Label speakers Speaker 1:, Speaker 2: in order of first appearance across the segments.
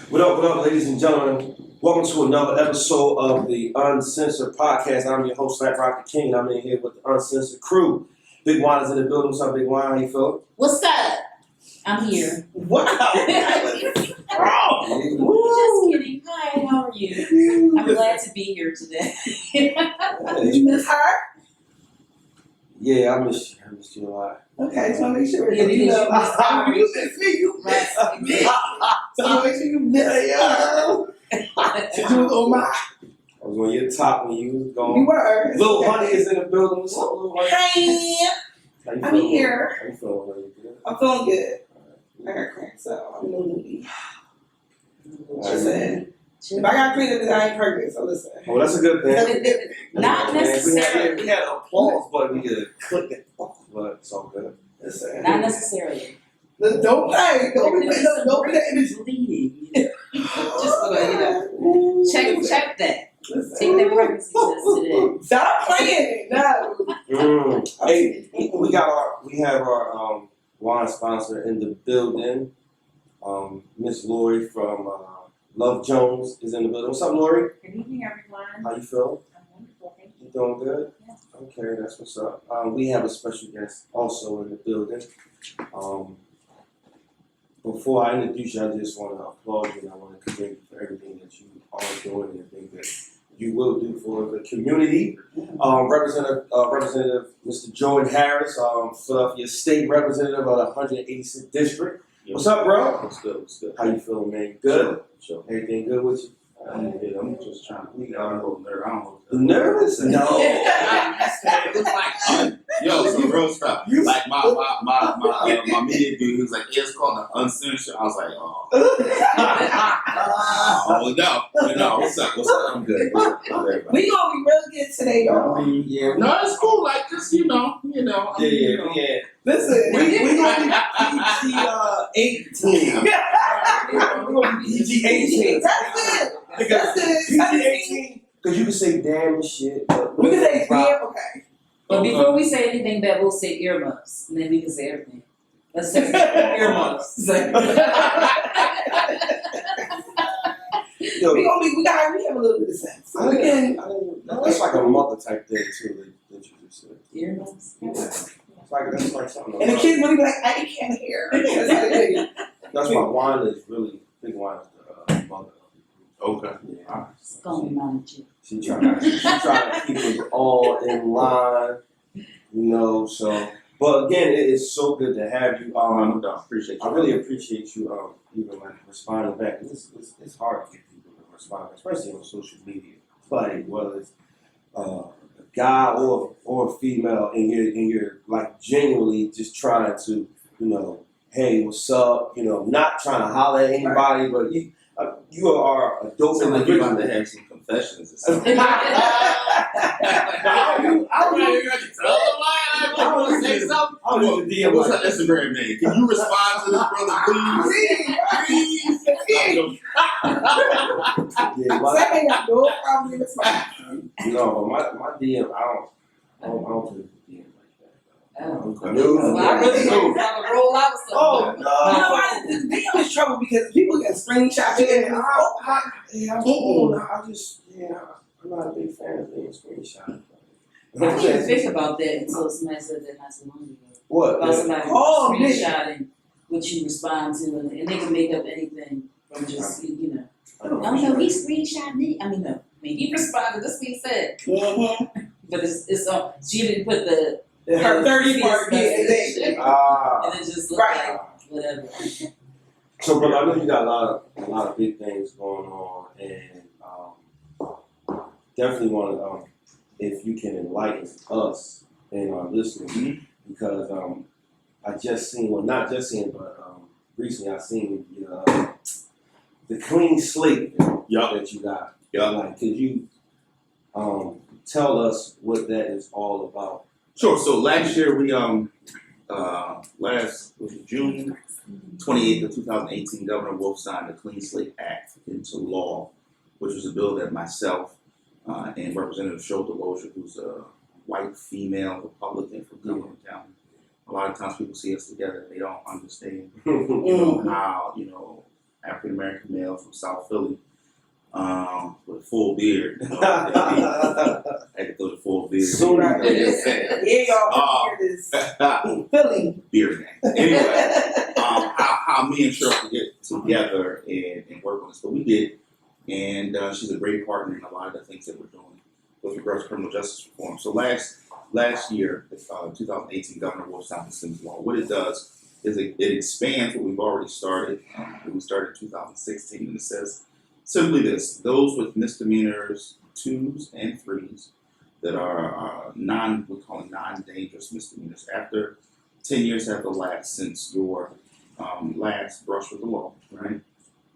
Speaker 1: What up, ladies and gentlemen? Welcome to another episode of the Uncensored podcast. I'm your host, Slate the King, and I'm in here with the Uncensored crew. Big Wine is in the building. What's up, Big Wine? How you feeling?
Speaker 2: What's up? I'm here.
Speaker 1: Wow!
Speaker 2: Just kidding. Hi, how are you? I'm glad to be here today.
Speaker 3: Did you miss her?
Speaker 1: Yeah, I miss you. I miss you a lot.
Speaker 3: Okay, just want to make sure.
Speaker 2: Yeah,
Speaker 3: You miss me. You miss me. So make sure you miss her. Did you was on my?
Speaker 1: I was on your top when you was gone.
Speaker 3: You were.
Speaker 1: Little Honey is in the building. What's up, Little Honey?
Speaker 3: Hi.
Speaker 1: How you
Speaker 3: I'm
Speaker 1: feeling?
Speaker 3: here.
Speaker 1: How you feeling, Honey? Good?
Speaker 3: I'm feeling good. I got cramps, so I'm a little moody. Just saying. If I got cramps, then I ain't pregnant, so listen.
Speaker 1: Oh, that's a good thing.
Speaker 2: Not necessarily.
Speaker 1: We had an applause button. We could click it, but it's all good.
Speaker 3: Listen.
Speaker 2: Not necessarily.
Speaker 3: Listen, don't play. Don't play. Don't play.
Speaker 2: It's bleeding. Just so that, check that.
Speaker 3: Listen.
Speaker 2: Take that pregnancy test today.
Speaker 3: Stop playing it. No.
Speaker 1: Hey, we have our wine sponsor in the building. Miss Lori from Love Jones is in the building. What's up, Lori?
Speaker 2: Good evening, everyone.
Speaker 1: How you feeling?
Speaker 2: I'm wonderful, thank you.
Speaker 1: You doing good?
Speaker 2: Yes.
Speaker 1: Okay, that's what's up. We have a special guest also in the building. Before I introduce you, I just want to applaud you and I want to commend you for everything that you are doing and everything that you will do for the community. Representative Mr. Joey Harris, Philadelphia State Representative of the 186th District. What's up, bro?
Speaker 4: What's good?
Speaker 1: How you feeling, man? Good?
Speaker 4: Sure.
Speaker 1: Everything good with you?
Speaker 4: I'm just trying to. I'm a little nervous. I don't know.
Speaker 1: Nervous? No.
Speaker 4: Yo, some real stuff. Like my media dude, he was like, "It's called the Uncensored." I was like, "Oh, no. What's up? I'm good.
Speaker 3: We gonna be real good today, y'all.
Speaker 1: Yeah.
Speaker 4: No, it's cool. Like just you know.
Speaker 1: Yeah.
Speaker 3: Listen,
Speaker 1: We gonna be PG 18. We gonna be PG 18.
Speaker 3: That's it. That's it.
Speaker 1: PG 18. Because you can say damn and shit.
Speaker 3: We can say damn, okay.
Speaker 2: But before we say anything bad, we'll say earmuffs. And then we can say everything. Let's say earmuffs.
Speaker 3: We have a little bit of sense.
Speaker 1: That's like a mother type thing too. That you just said.
Speaker 2: Earmuffs?
Speaker 1: Yeah. That's like something.
Speaker 3: And the kids really be like, I can't hear.
Speaker 1: That's why wine is really big. Wine is the mother.
Speaker 4: Okay.
Speaker 1: Yeah.
Speaker 2: Call me Mama G.
Speaker 1: She trying to keep us all in line, So, but again, it is so good to have you.
Speaker 4: Appreciate you.
Speaker 1: I really appreciate you even like responding back. It's hard to get people to respond, especially on social media. Like whether it's a guy or a female, and you're like genuinely just trying to hey, what's up? Not trying to holler at anybody, but you are a dope
Speaker 4: Sound like you're
Speaker 1: individual.
Speaker 4: about to have some confessions or something.
Speaker 1: I don't even DM
Speaker 4: What's
Speaker 1: like
Speaker 4: that Instagram name? Can you respond to this brother, please?
Speaker 1: Yeah,
Speaker 3: I got no problem with my
Speaker 1: no, but my DM, I don't put the DM like that.
Speaker 2: Oh.
Speaker 1: Okay.
Speaker 2: Well, I really don't have to roll out with
Speaker 1: Oh
Speaker 2: something.
Speaker 1: no!
Speaker 3: the video is trouble because people get screenshots.
Speaker 1: I'm not a big fan of being screenshot.
Speaker 2: I didn't even think about that until somebody said that not so long ago.
Speaker 1: What?
Speaker 2: About somebody
Speaker 3: Oh,
Speaker 2: screenshotting what you respond to, and they can make up anything from just, I don't know, he screenshot me. He responded, this is what he said.
Speaker 3: Mm-hmm.
Speaker 2: But it's on, she didn't put the
Speaker 3: Her 30 part,
Speaker 2: and then just look
Speaker 3: Right.
Speaker 2: like whatever.
Speaker 1: So, brother, I know you got a lot of big things going on, and definitely want to, if you can enlighten us and our listeners, because I just seen, well, not just seen, but recently I seen the clean slate that you got.
Speaker 4: Yeah.
Speaker 1: Like, could you tell us what that is all about?
Speaker 4: Sure. So last year we June 28th of 2018, Governor Wolf signed the Clean Slate Act into law, which was a bill that myself and Representative Schultz Lozier, who's a white female Republican from Cumberland County. A lot of times people see us together and they don't understand how African American male from South Philly, with a full beard. I had to throw the full beard.
Speaker 1: Soon
Speaker 3: Right. Yeah, y'all hear this. Philly.
Speaker 4: Beard gang. Anyway, how me and Cheryl could get together and work on this, but we did. And she's a great partner in a lot of the things that we're doing with regards to criminal justice reform. So last year, 2018, Governor Wolf signed the Sims Law. What it does is it expands what we've already started. We started in 2016, and it says simply this: those with misdemeanors 2s and 3s that are we call them non-dangerous misdemeanors. After 10 years have elapsed since your last brush with the law, right?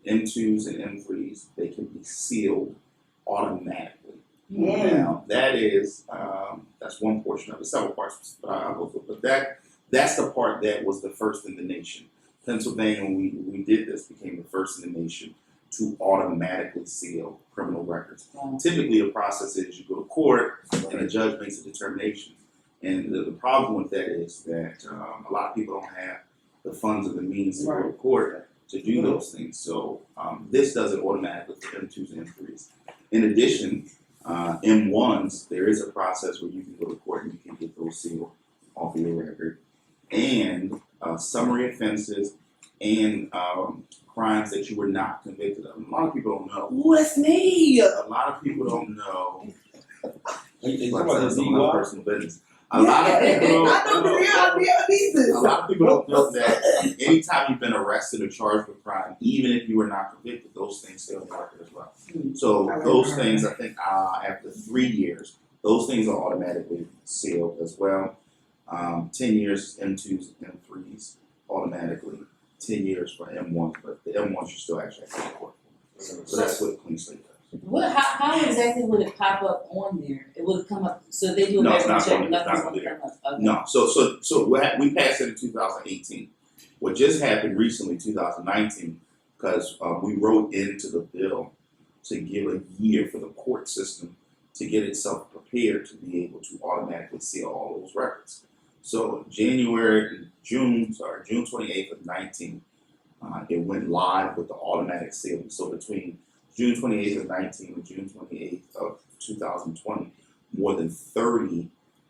Speaker 4: M2s and M3s, they can be sealed automatically. Now, that is, that's one portion of it, several parts, but I'll go through it. But that's the part that was the first in the nation. Pennsylvania, when we did this, became the first in the nation to automatically seal criminal records. Typically, the process is you go to court and a judge makes a determination. And the problem with that is that a lot of people don't have the funds or the means to go to court to do those things. So this does it automatically for M2s and M3s. In addition, M1s, there is a process where you can go to court and you can get those sealed off of your record. And summary offenses and crimes that you were not convicted of. A lot of people don't know.
Speaker 3: Ooh, that's me.
Speaker 4: A lot of people don't know.
Speaker 1: You
Speaker 4: Like
Speaker 1: talking about
Speaker 4: that's
Speaker 1: the
Speaker 4: some other
Speaker 1: DUI?
Speaker 4: personal business. A lot of people don't
Speaker 3: know.
Speaker 4: A lot of people don't know that anytime you've been arrested or charged with crime, even if you were not convicted, those things stay on the record as well. So those things, I think, after 3 years, those things are automatically sealed as well. 10 years M2s and M3s automatically. 10 years for M1s, but the M1s you still actually have to go to court for. So that's what Clean Slate does.
Speaker 2: How exactly would it pop up on there? It would come up, so they do a
Speaker 4: No, it's
Speaker 2: background
Speaker 4: not
Speaker 2: check,
Speaker 4: going to be
Speaker 2: nothing's
Speaker 4: there.
Speaker 2: gonna come up. Okay.
Speaker 4: No, so we passed it in 2018. What just happened recently, 2019, because we wrote into the bill to give a year for the court system to get itself prepared to be able to automatically seal all those records. So June 28th of 19, it went live with the automatic sealing. So between June 28th of 19 and June 28th of 2020, more than 30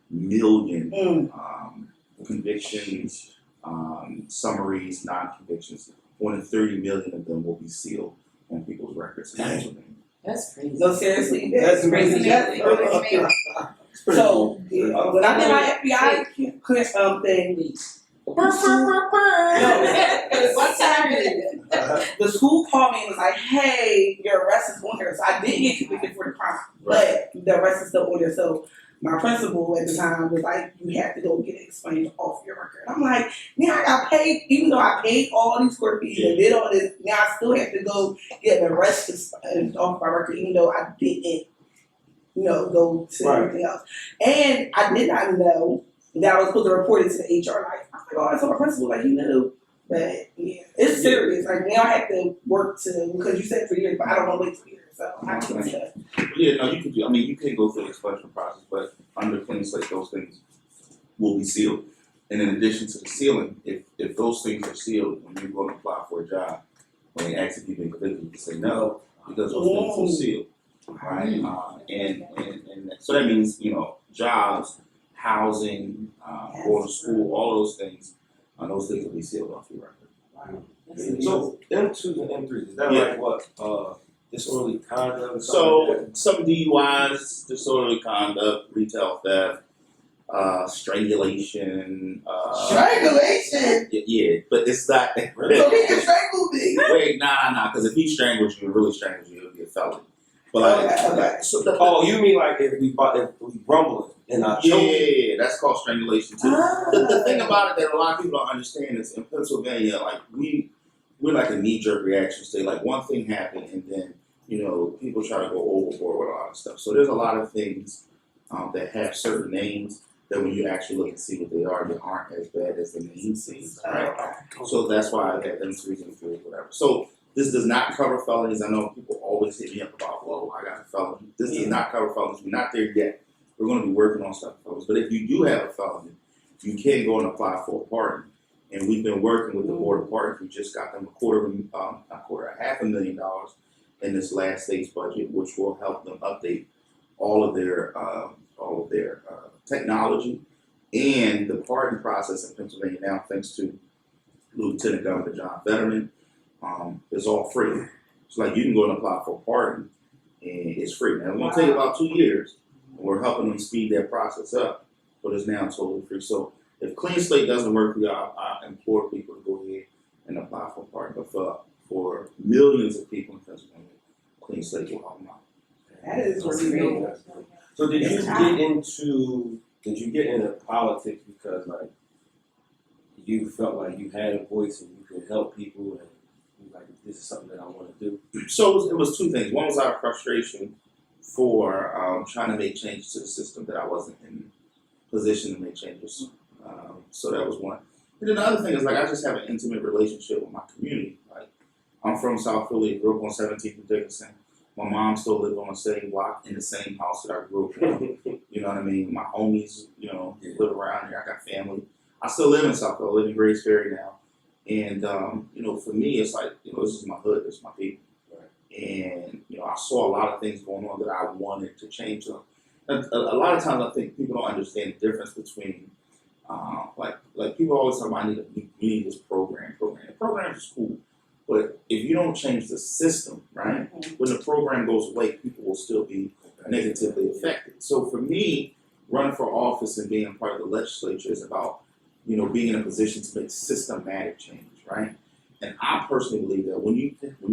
Speaker 4: million convictions, summaries, non-convictions, more than 30 million of them will be sealed on people's records.
Speaker 2: That's crazy.
Speaker 3: No, seriously.
Speaker 1: That's
Speaker 2: crazy.
Speaker 3: So, when I did my FBI clear thing, one time the school called me and was like, hey, your arrest is on here. So I did get convicted for the crime, but the arrest is still on there. So my principal at the time was like, you have to go get it explained off your record. I'm like, now I got paid, even though I paid all these court fees and did all this, now I still have to go get the arrest off my record, even though I didn't, go to everything else. And I did not know that I was supposed to report it to the HR. Like, I was like, oh, I told my principal, like, you knew. But yeah, it's serious. Like, now I have to work because you said 3 years, but I don't want to wait 3 years. So I can't do that.
Speaker 4: Yeah, no, you could do. I mean, you can go through the expansion process, but under Clean Slate, those things will be sealed. And in addition to the sealing, if those things are sealed when you go and apply for a job, when they ask if you've been convicted, you can say no because those things are sealed, right? And so that means jobs, housing, going to school, all those things will be sealed off your record.
Speaker 1: So M2s and M3s, is that like what? Disorderly conduct?
Speaker 4: So some DUIs, disorderly conduct, retail theft, strangulation.
Speaker 3: Strangulation?
Speaker 4: Yeah, but it's not.
Speaker 3: So he can strangle me.
Speaker 4: Wait, nah, because if he strangles you, really strangles you, it'll be a felony. But
Speaker 3: Okay.
Speaker 1: So you mean like if we rumble and I choke?
Speaker 4: Yeah, that's called strangulation too. The thing about it that a lot of people don't understand is in Pennsylvania, like we're like a knee-jerk reaction state. Like one thing happened and then people try to go overboard with a lot of stuff. So there's a lot of things that have certain names that when you actually look and see what they aren't as bad as the name seems, right? So that's why I got them 3s and 4s, whatever. So this does not cover felonies. I know people always hit me up about, well, I got a felony. This does not cover felonies. We're not there yet. We're going to be working on stuff, fellas. But if you do have a felony, you can go and apply for a pardon. And we've been working with the board of partners. We just got them $250,000 in this last state's budget, which will help them update all of their technology. And the pardon process in Pennsylvania now, thanks to Lieutenant Governor John Fetterman, is all free. It's like you can go and apply for a pardon, and it's free. Now, it's going to take about 2 years, and we're helping them speed that process up, but it's now totally free. So if Clean Slate doesn't work for you, I implore people to go ahead and apply for a pardon. But for millions of people in Pennsylvania, Clean Slate will help them out.
Speaker 3: That is really great.
Speaker 1: So did you get into politics because like you felt like you had a voice and you could help people and you like this is something that I want to do?
Speaker 4: So it was two things. One was our frustration for trying to make changes to the system that I wasn't in position to make changes. So that was one. And then the other thing is like I just have an intimate relationship with my community. Like I'm from South Philly, grew up on 17th and Dickinson. My mom still lived on the same block in the same house that I grew up in. You know what I mean? My homies, live around here. I got family. I still live in South Philly. I live in Grace Ferry now. And, for me, it's like, this is my hood. This is my people. Right. And, I saw a lot of things going on that I wanted to change. So, a lot of times I think people don't understand the difference between, like people always talk about, we need this program. The program is cool. But if you don't change the system, right, when the program goes away, people will still be negatively affected. So for me, running for office and being a part of the legislature is about, being in a position to make systematic change, right? And I personally believe that when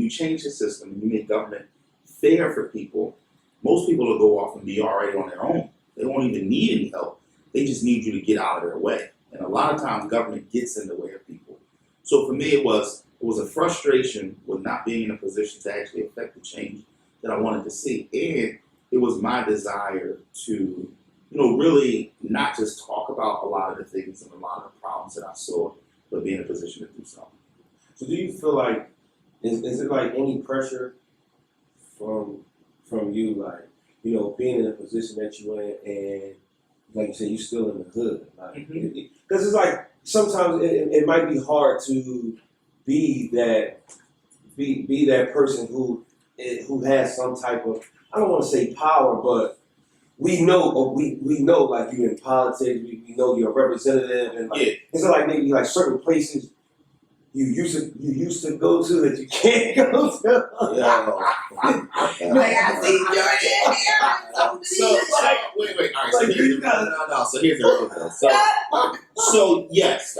Speaker 4: you change the system and you make government fair for people, most people will go off and be already on their own. They won't even need any help. They just need you to get out of their way. And a lot of times government gets in the way of people. So for me, it was a frustration with not being in a position to actually affect the change that I wanted to see. And it was my desire to, really not just talk about a lot of the things and a lot of the problems that I saw, but be in a position to do something.
Speaker 1: So do you feel like, is it like any pressure from you, like, being in a position that you're in and like you said, you're still in the hood? Like, because it's like, sometimes it might be hard to be that person who has some type of, I don't want to say power, but we know like you're in politics, we know you're a representative, and like it's like maybe like certain places you used to go to that you can't go to.
Speaker 3: Like I see Jordan here.
Speaker 4: So wait. All right. So here's the real deal. So yes,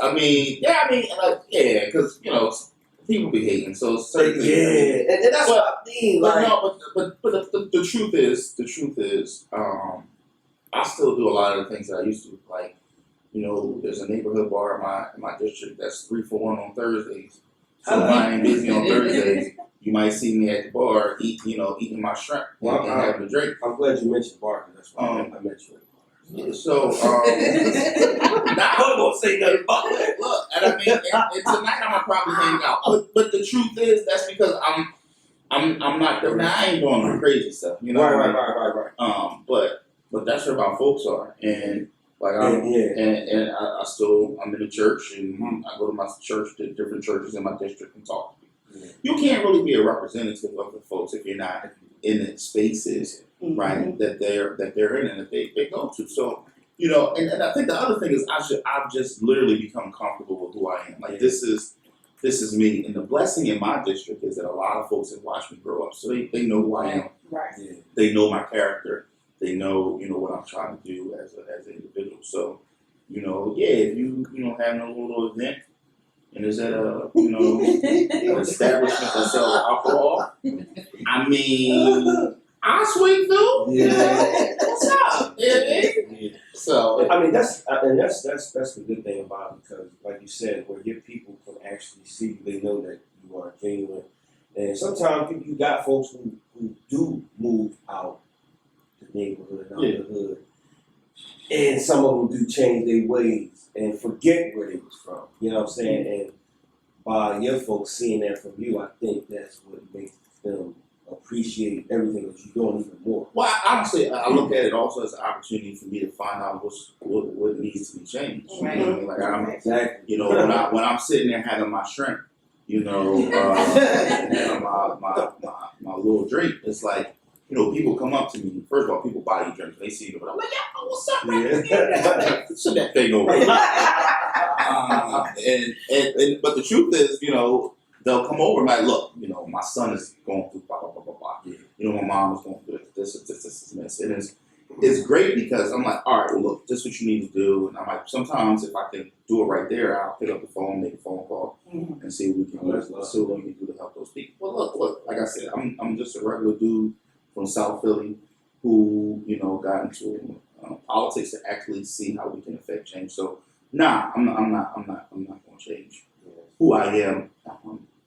Speaker 4: because people be hating. So certain
Speaker 1: and that's what I mean.
Speaker 4: But the truth is, I still do a lot of the things that I used to. Like, there's a neighborhood bar in my district that's 3 for $1 on Thursdays. So if I ain't busy on Thursdays, you might see me at the bar, eating my shrimp and having a drink.
Speaker 1: I'm glad you mentioned bar, because that's why I met you at the bar.
Speaker 4: Yeah, so
Speaker 1: I won't say nothing about that.
Speaker 4: Look, and tonight I'm gonna probably hang out. But the truth is, that's because I'm not. I ain't doing no crazy stuff,
Speaker 1: Right.
Speaker 4: But that's where my folks are, and like I'm in the church, and I go to my church, to different churches in my district, and talk to people. Yeah. You can't really be a representative of the folks if you're not in the spaces, right, that they're in and that they go to. So, and I think the other thing is I've just literally become comfortable with who I am. Like this is me. And the blessing in my district is that a lot of folks have watched me grow up. So they know who I am.
Speaker 3: Right.
Speaker 4: Yeah. They know my character. They know, what I'm trying to do as an individual. So, if you have no little event and is at an establishment that sells alcohol, I swing through.
Speaker 1: Yeah.
Speaker 4: What's up? Yeah. So
Speaker 1: that's the good thing about it, because like you said, where your people can actually see you, they know that you are genuine. And sometimes you got folks who do move out the neighborhood and out the hood, and some of them do change their ways and forget where they was from. You know what I'm saying? And by your folks seeing that from you, I think that's what makes them appreciate everything that you're doing even more.
Speaker 4: Well, honestly, I look at it also as an opportunity for me to find out what needs to be changed.
Speaker 2: Right.
Speaker 4: You know what I mean? Like I'm,
Speaker 1: Exactly.
Speaker 4: you know, when I'm sitting there having my shrimp, you know, and having my little drink, it's like, you know, people come up to me. First of all, people buy you drinks. They see you, but I'm like, yeah, what's up, man?
Speaker 1: Yeah.
Speaker 4: Shut that thing over. But the truth is, you know, they'll come over and like, look, you know, my son is going through blah blah blah blah blah. You know, my mom is going through this, and this. And it's great because I'm like, all right, well, look, this is what you need to do. And I'm like, sometimes if I can do it right there, I'll pick up the phone, make a phone call, and see what we can do to help those people. Well, look, like I said, I'm just a regular dude from South Philly who, you know, got into politics to actually see how we can affect change. So, nah, I'm not going to change who I am,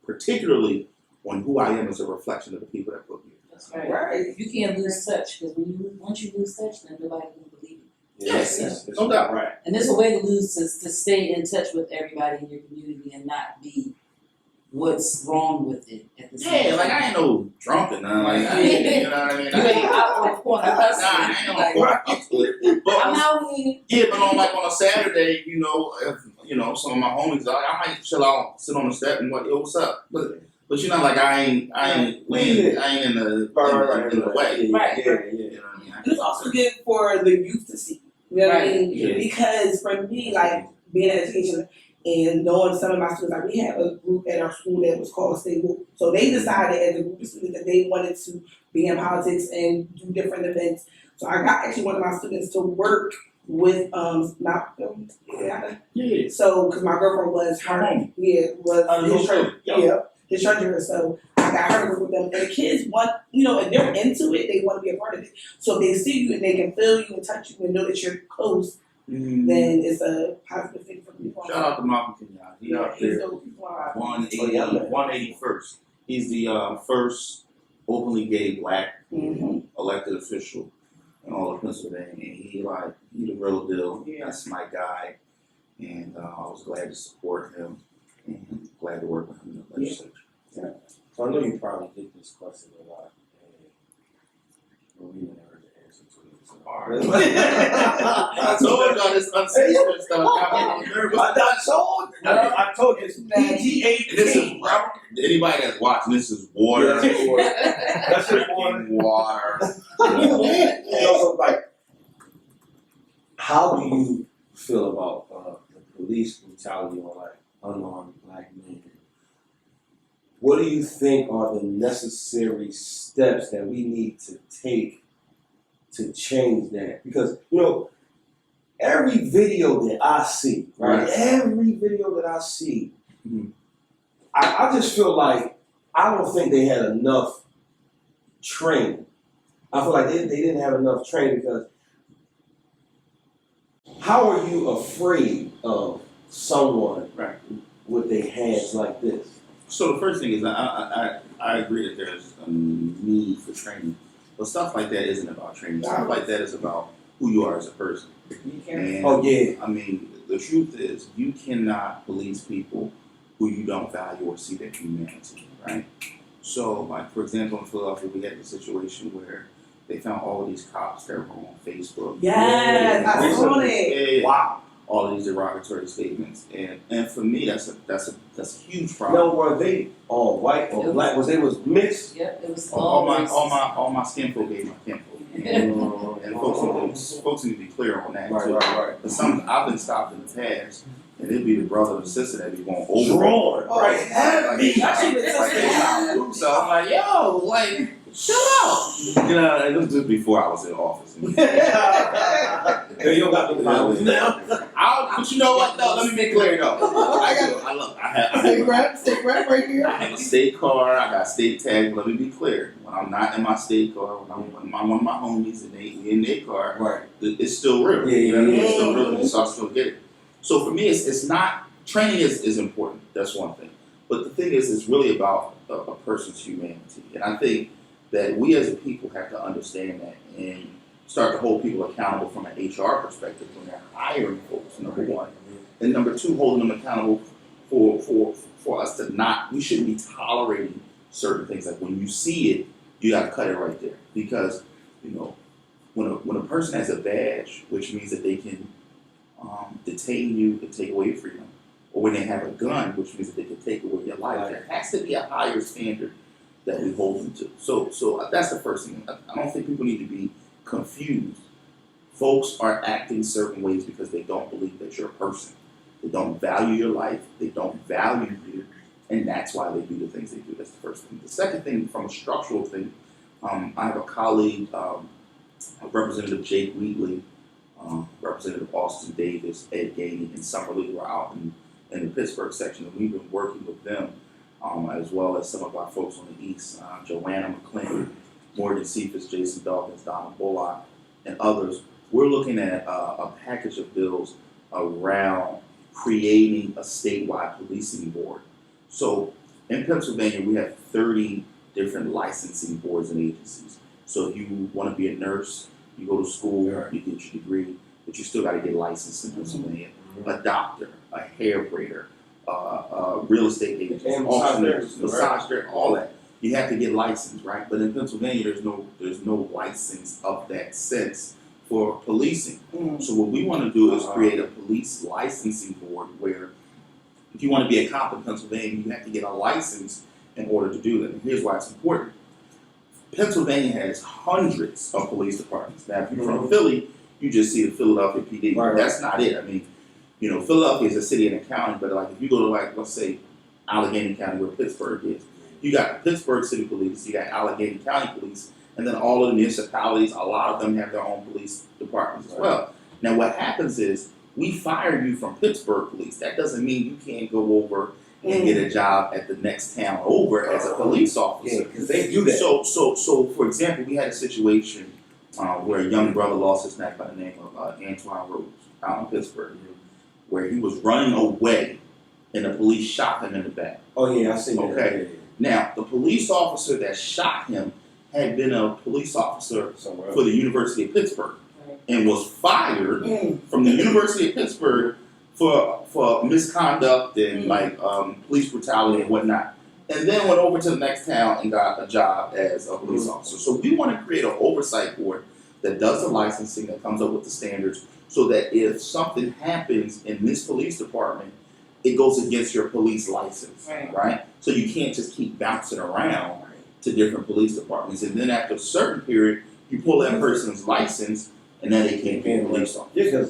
Speaker 4: particularly when who I am is a reflection of the people that put me.
Speaker 2: That's right.
Speaker 3: Right.
Speaker 2: You can't lose touch because once you lose touch, then nobody can believe you.
Speaker 4: Yes, no doubt.
Speaker 1: Right.
Speaker 2: And there's a way to lose to stay in touch with everybody in your community and not be what's wrong with it at the same time.
Speaker 4: Yeah, like I ain't no drunk and nothing. Like I ain't, you know what I mean?
Speaker 2: You ain't out on the corner hustling.
Speaker 4: Nah, I ain't
Speaker 2: Like,
Speaker 4: on the But
Speaker 2: I'm out here.
Speaker 4: yeah, but on a Saturday, you know, if you know some of my homies, I might chill out, sit on the step, and like, yo, what's up? But you know, like I ain't in the way.
Speaker 2: Right.
Speaker 4: You know what I mean?
Speaker 3: And it's also good for the youth to see. You know what I mean?
Speaker 4: Yeah.
Speaker 3: Because for me, like being in education and knowing some of my students, like we had a group at our school that was called Slate. So they decided as a group of students that they wanted to be in politics and do different events. So I got actually one of my students to work with Malcolm.
Speaker 4: Yeah.
Speaker 3: So because my girlfriend was his treasurer. So I got her to work with them. And the kids want, you know, if they're into it, they want to be a part of it. So if they see you and they can feel you and touch you and know that you're close, then it's a positive thing for people.
Speaker 4: Shout out to Malcolm Kenyon. He out there. 181st. He's the first openly gay black elected official in all of Pennsylvania. And he the real deal.
Speaker 3: Yeah.
Speaker 4: That's my guy. And I was glad to support him and glad to work with him in the legislature.
Speaker 1: Yeah. So I know you probably get this question a lot. And we never heard the answer to it. So.
Speaker 4: I told y'all this uncensored stuff got me nervous.
Speaker 1: I told you it's PG-18.
Speaker 4: This is anybody that's watching. This is water.
Speaker 1: That's just
Speaker 4: water.
Speaker 1: So, like, how do you feel about the police brutality on like unarmed black men? What do you think are the necessary steps that we need to take to change that? Because, you know, every video that I see, right? Every video that I see, I just feel like I don't think they had enough training. I feel like they didn't have enough training because how are you afraid of someone with their hands like this?
Speaker 4: So the first thing is I agree that there's a need for training, but stuff like that isn't about training. Stuff like that is about who you are as a person. And, I mean, the truth is you cannot police people who you don't value or see their humanity, right? So, like for example, in Philadelphia, we had the situation where they found all of these cops that were on Facebook.
Speaker 3: Yes, I saw it.
Speaker 4: Wow. All of these derogatory statements, and for me, that's a huge problem.
Speaker 1: No, were they all white or black? Was mixed?
Speaker 2: Yep, it was
Speaker 4: all my skin folk gave my kinfolk, and folks need to be clear on that too.
Speaker 1: Right.
Speaker 4: But I've been stopped in the past, and it'd be the brother or sister that be going over.
Speaker 1: Drawn, right? Heavy.
Speaker 4: So I'm like, yo, like, shut up. You know, it was just before I was in office.
Speaker 1: You don't got the powers now.
Speaker 4: But you know what though? Let me be clear though. I have
Speaker 3: State rep right here.
Speaker 4: I have a state car. I got state tag. Let me be clear. When I'm not in my state car, when I'm one of my homies and they in their car, it's still real.
Speaker 1: Yeah.
Speaker 4: You know what I mean? It's still real, and so I still get it. So for me, it's not training is important. That's one thing. But the thing is, it's really about a person's humanity, and I think that we as a people have to understand that and start to hold people accountable from an HR perspective when they're hiring folks, number one. And number two, holding them accountable for us to we shouldn't be tolerating certain things. Like when you see it, you got to cut it right there because when a person has a badge, which means that they can detain you and take away your freedom, or when they have a gun, which means that they can take away your life, there has to be a higher standard that we hold them to. So that's the first thing. I don't think people need to be confused. Folks are acting certain ways because they don't believe that you're a person. They don't value your life. They don't value you. And that's why they do the things they do. That's the first thing. The second thing, from a structural thing, I have a colleague, Representative Jake Wheatley, Representative Austin Davis, Ed Gainey, and Summerlee who are out in the Pittsburgh section, and we've been working with them, as well as some of our folks on the East, Joanna McClain, Morgan Cephas, Jason Dawkins, Donna Bullock, and others. We're looking at a package of bills around creating a statewide policing board. So in Pennsylvania, we have 30 different licensing boards and agencies. So if you want to be a nurse, you go to school, you get your degree, but you still got to get licensed in Pennsylvania. A doctor, a hair braider, real estate agent, massage therapist, all that. You have to get licensed, right? But in Pennsylvania, there's no license of that sense for policing. So what we want to do is create a police licensing board where if you want to be a cop in Pennsylvania, you have to get a license in order to do that. And here's why it's important. Pennsylvania has hundreds of police departments. Now, if you're from Philly, you just see the Philadelphia PD. Right. That's not it. I mean, Philadelphia is a city and a county, but like if you go to let's say Allegheny County where Pittsburgh is, you got Pittsburgh City Police, you got Allegheny County Police, and then all of the municipalities, a lot of them have their own police departments as well. Now what happens is we fire you from Pittsburgh Police. That doesn't mean you can't go over and get a job at the next town over as a police officer.
Speaker 1: Yeah, because they do that.
Speaker 4: So for example, we had a situation where a young brother lost his neck by the name of Antoine Rose out in Pittsburgh, where he was running away and the police shot him in the back.
Speaker 1: Oh yeah, I see that.
Speaker 4: Okay.
Speaker 1: Yeah.
Speaker 4: Now, the police officer that shot him had been a police officer for the University of Pittsburgh and was fired from the University of Pittsburgh for misconduct and police brutality and whatnot. And then went over to the next town and got a job as a police officer. So we want to create an oversight board that does the licensing, that comes up with the standards, so that if something happens in this police department, it goes against your police license, right? So you can't just keep bouncing around to different police departments. And then after a certain period, you pull that person's license, and then they can't be a police officer.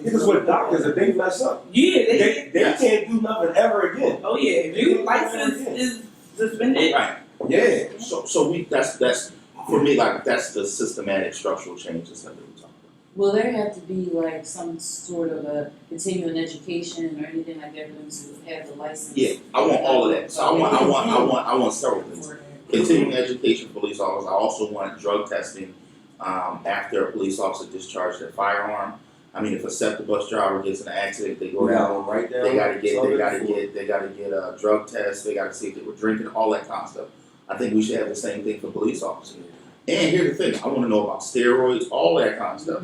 Speaker 1: Because with doctors, if they mess up, they can't do nothing ever again.
Speaker 3: Oh yeah, if your license is suspended.
Speaker 4: Right. Yeah. So that's for me, that's the systematic structural changes that we were talking about.
Speaker 2: Will there have to be like some sort of a continuing education or anything like that for them to have the license?
Speaker 4: Yeah, I want all of that. So I want several things. Continuing education for police officers. I also want drug testing after a police officer discharged their firearm. I mean, if a SEPTA bus driver gets in an accident, they go down.
Speaker 1: Right down.
Speaker 4: They gotta get a drug test. They gotta see if they were drinking, all that kind of stuff. I think we should have the same thing for police officers. And here's the thing: I want to know about steroids, all that kind of stuff,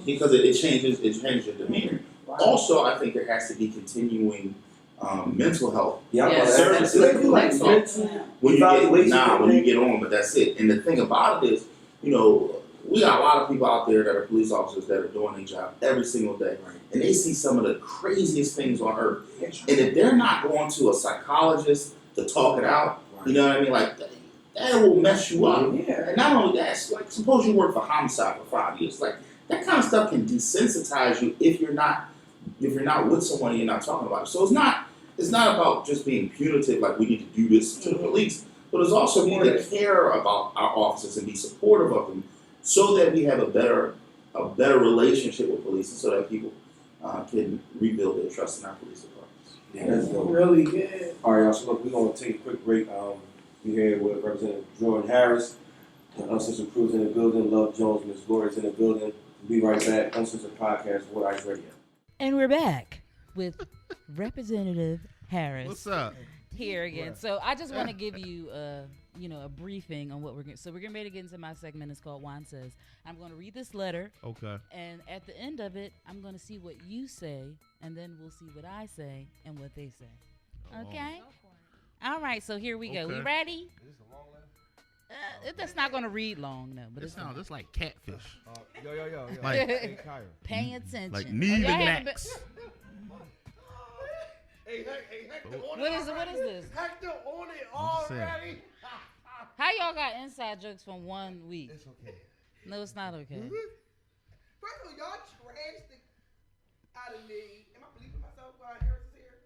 Speaker 4: because it changes your demeanor. Wow. Also, I think there has to be continuing mental health services for police officers. When you get on, but that's it. And the thing about it is, we got a lot of people out there that are police officers that are doing their job every single day, and they see some of the craziest things on earth. And if they're not going to a psychologist to talk it out, you know what I mean? Like that will mess you up. Yeah. And not only that, like suppose you work for homicide for 5 years, like that kind of stuff can desensitize you if you're not with someone and you're not talking about it. So it's not about just being punitive, like we need to do this to the police, but it's also we need to care about our officers and be supportive of them, so that we have a better relationship with police, and so that people can rebuild their trust in our police departments.
Speaker 1: Yeah, that's dope.
Speaker 3: Really good.
Speaker 1: All right, y'all. So look, we're gonna take a quick break. We here with Representative Jordan Harris, Uncensored Crew's in the building. Love Jones, Ms. Gloria's in the building. We'll be right back. Uncensored Podcast, What Ice Radio.
Speaker 5: And we're back with Representative Harris.
Speaker 6: What's up?
Speaker 5: Here again. So I just want to give you a briefing on what we're going to. So we're getting ready to get into my segment. It's called Juan Says. I'm going to read this letter.
Speaker 6: Okay.
Speaker 5: And at the end of it, I'm going to see what you say, and then we'll see what I say and what they say. Okay? All right, so here we go. We ready? That's not gonna read long, no. But
Speaker 6: It
Speaker 5: it's
Speaker 6: sounds just like catfish.
Speaker 7: Yo.
Speaker 6: Like-
Speaker 7: Hey, Kyra.
Speaker 5: paying attention.
Speaker 6: Like Neve
Speaker 5: Y'all
Speaker 6: and
Speaker 5: haven't
Speaker 6: Max.
Speaker 7: Hey, Hector,
Speaker 5: What is this?
Speaker 7: Hector on it
Speaker 6: I'm just saying.
Speaker 7: already.
Speaker 5: How y'all got inside jokes from 1 week?
Speaker 7: It's okay.
Speaker 5: No, it's not okay.
Speaker 3: First of all, y'all trashed the out of me. Am I believing myself while Harris is here?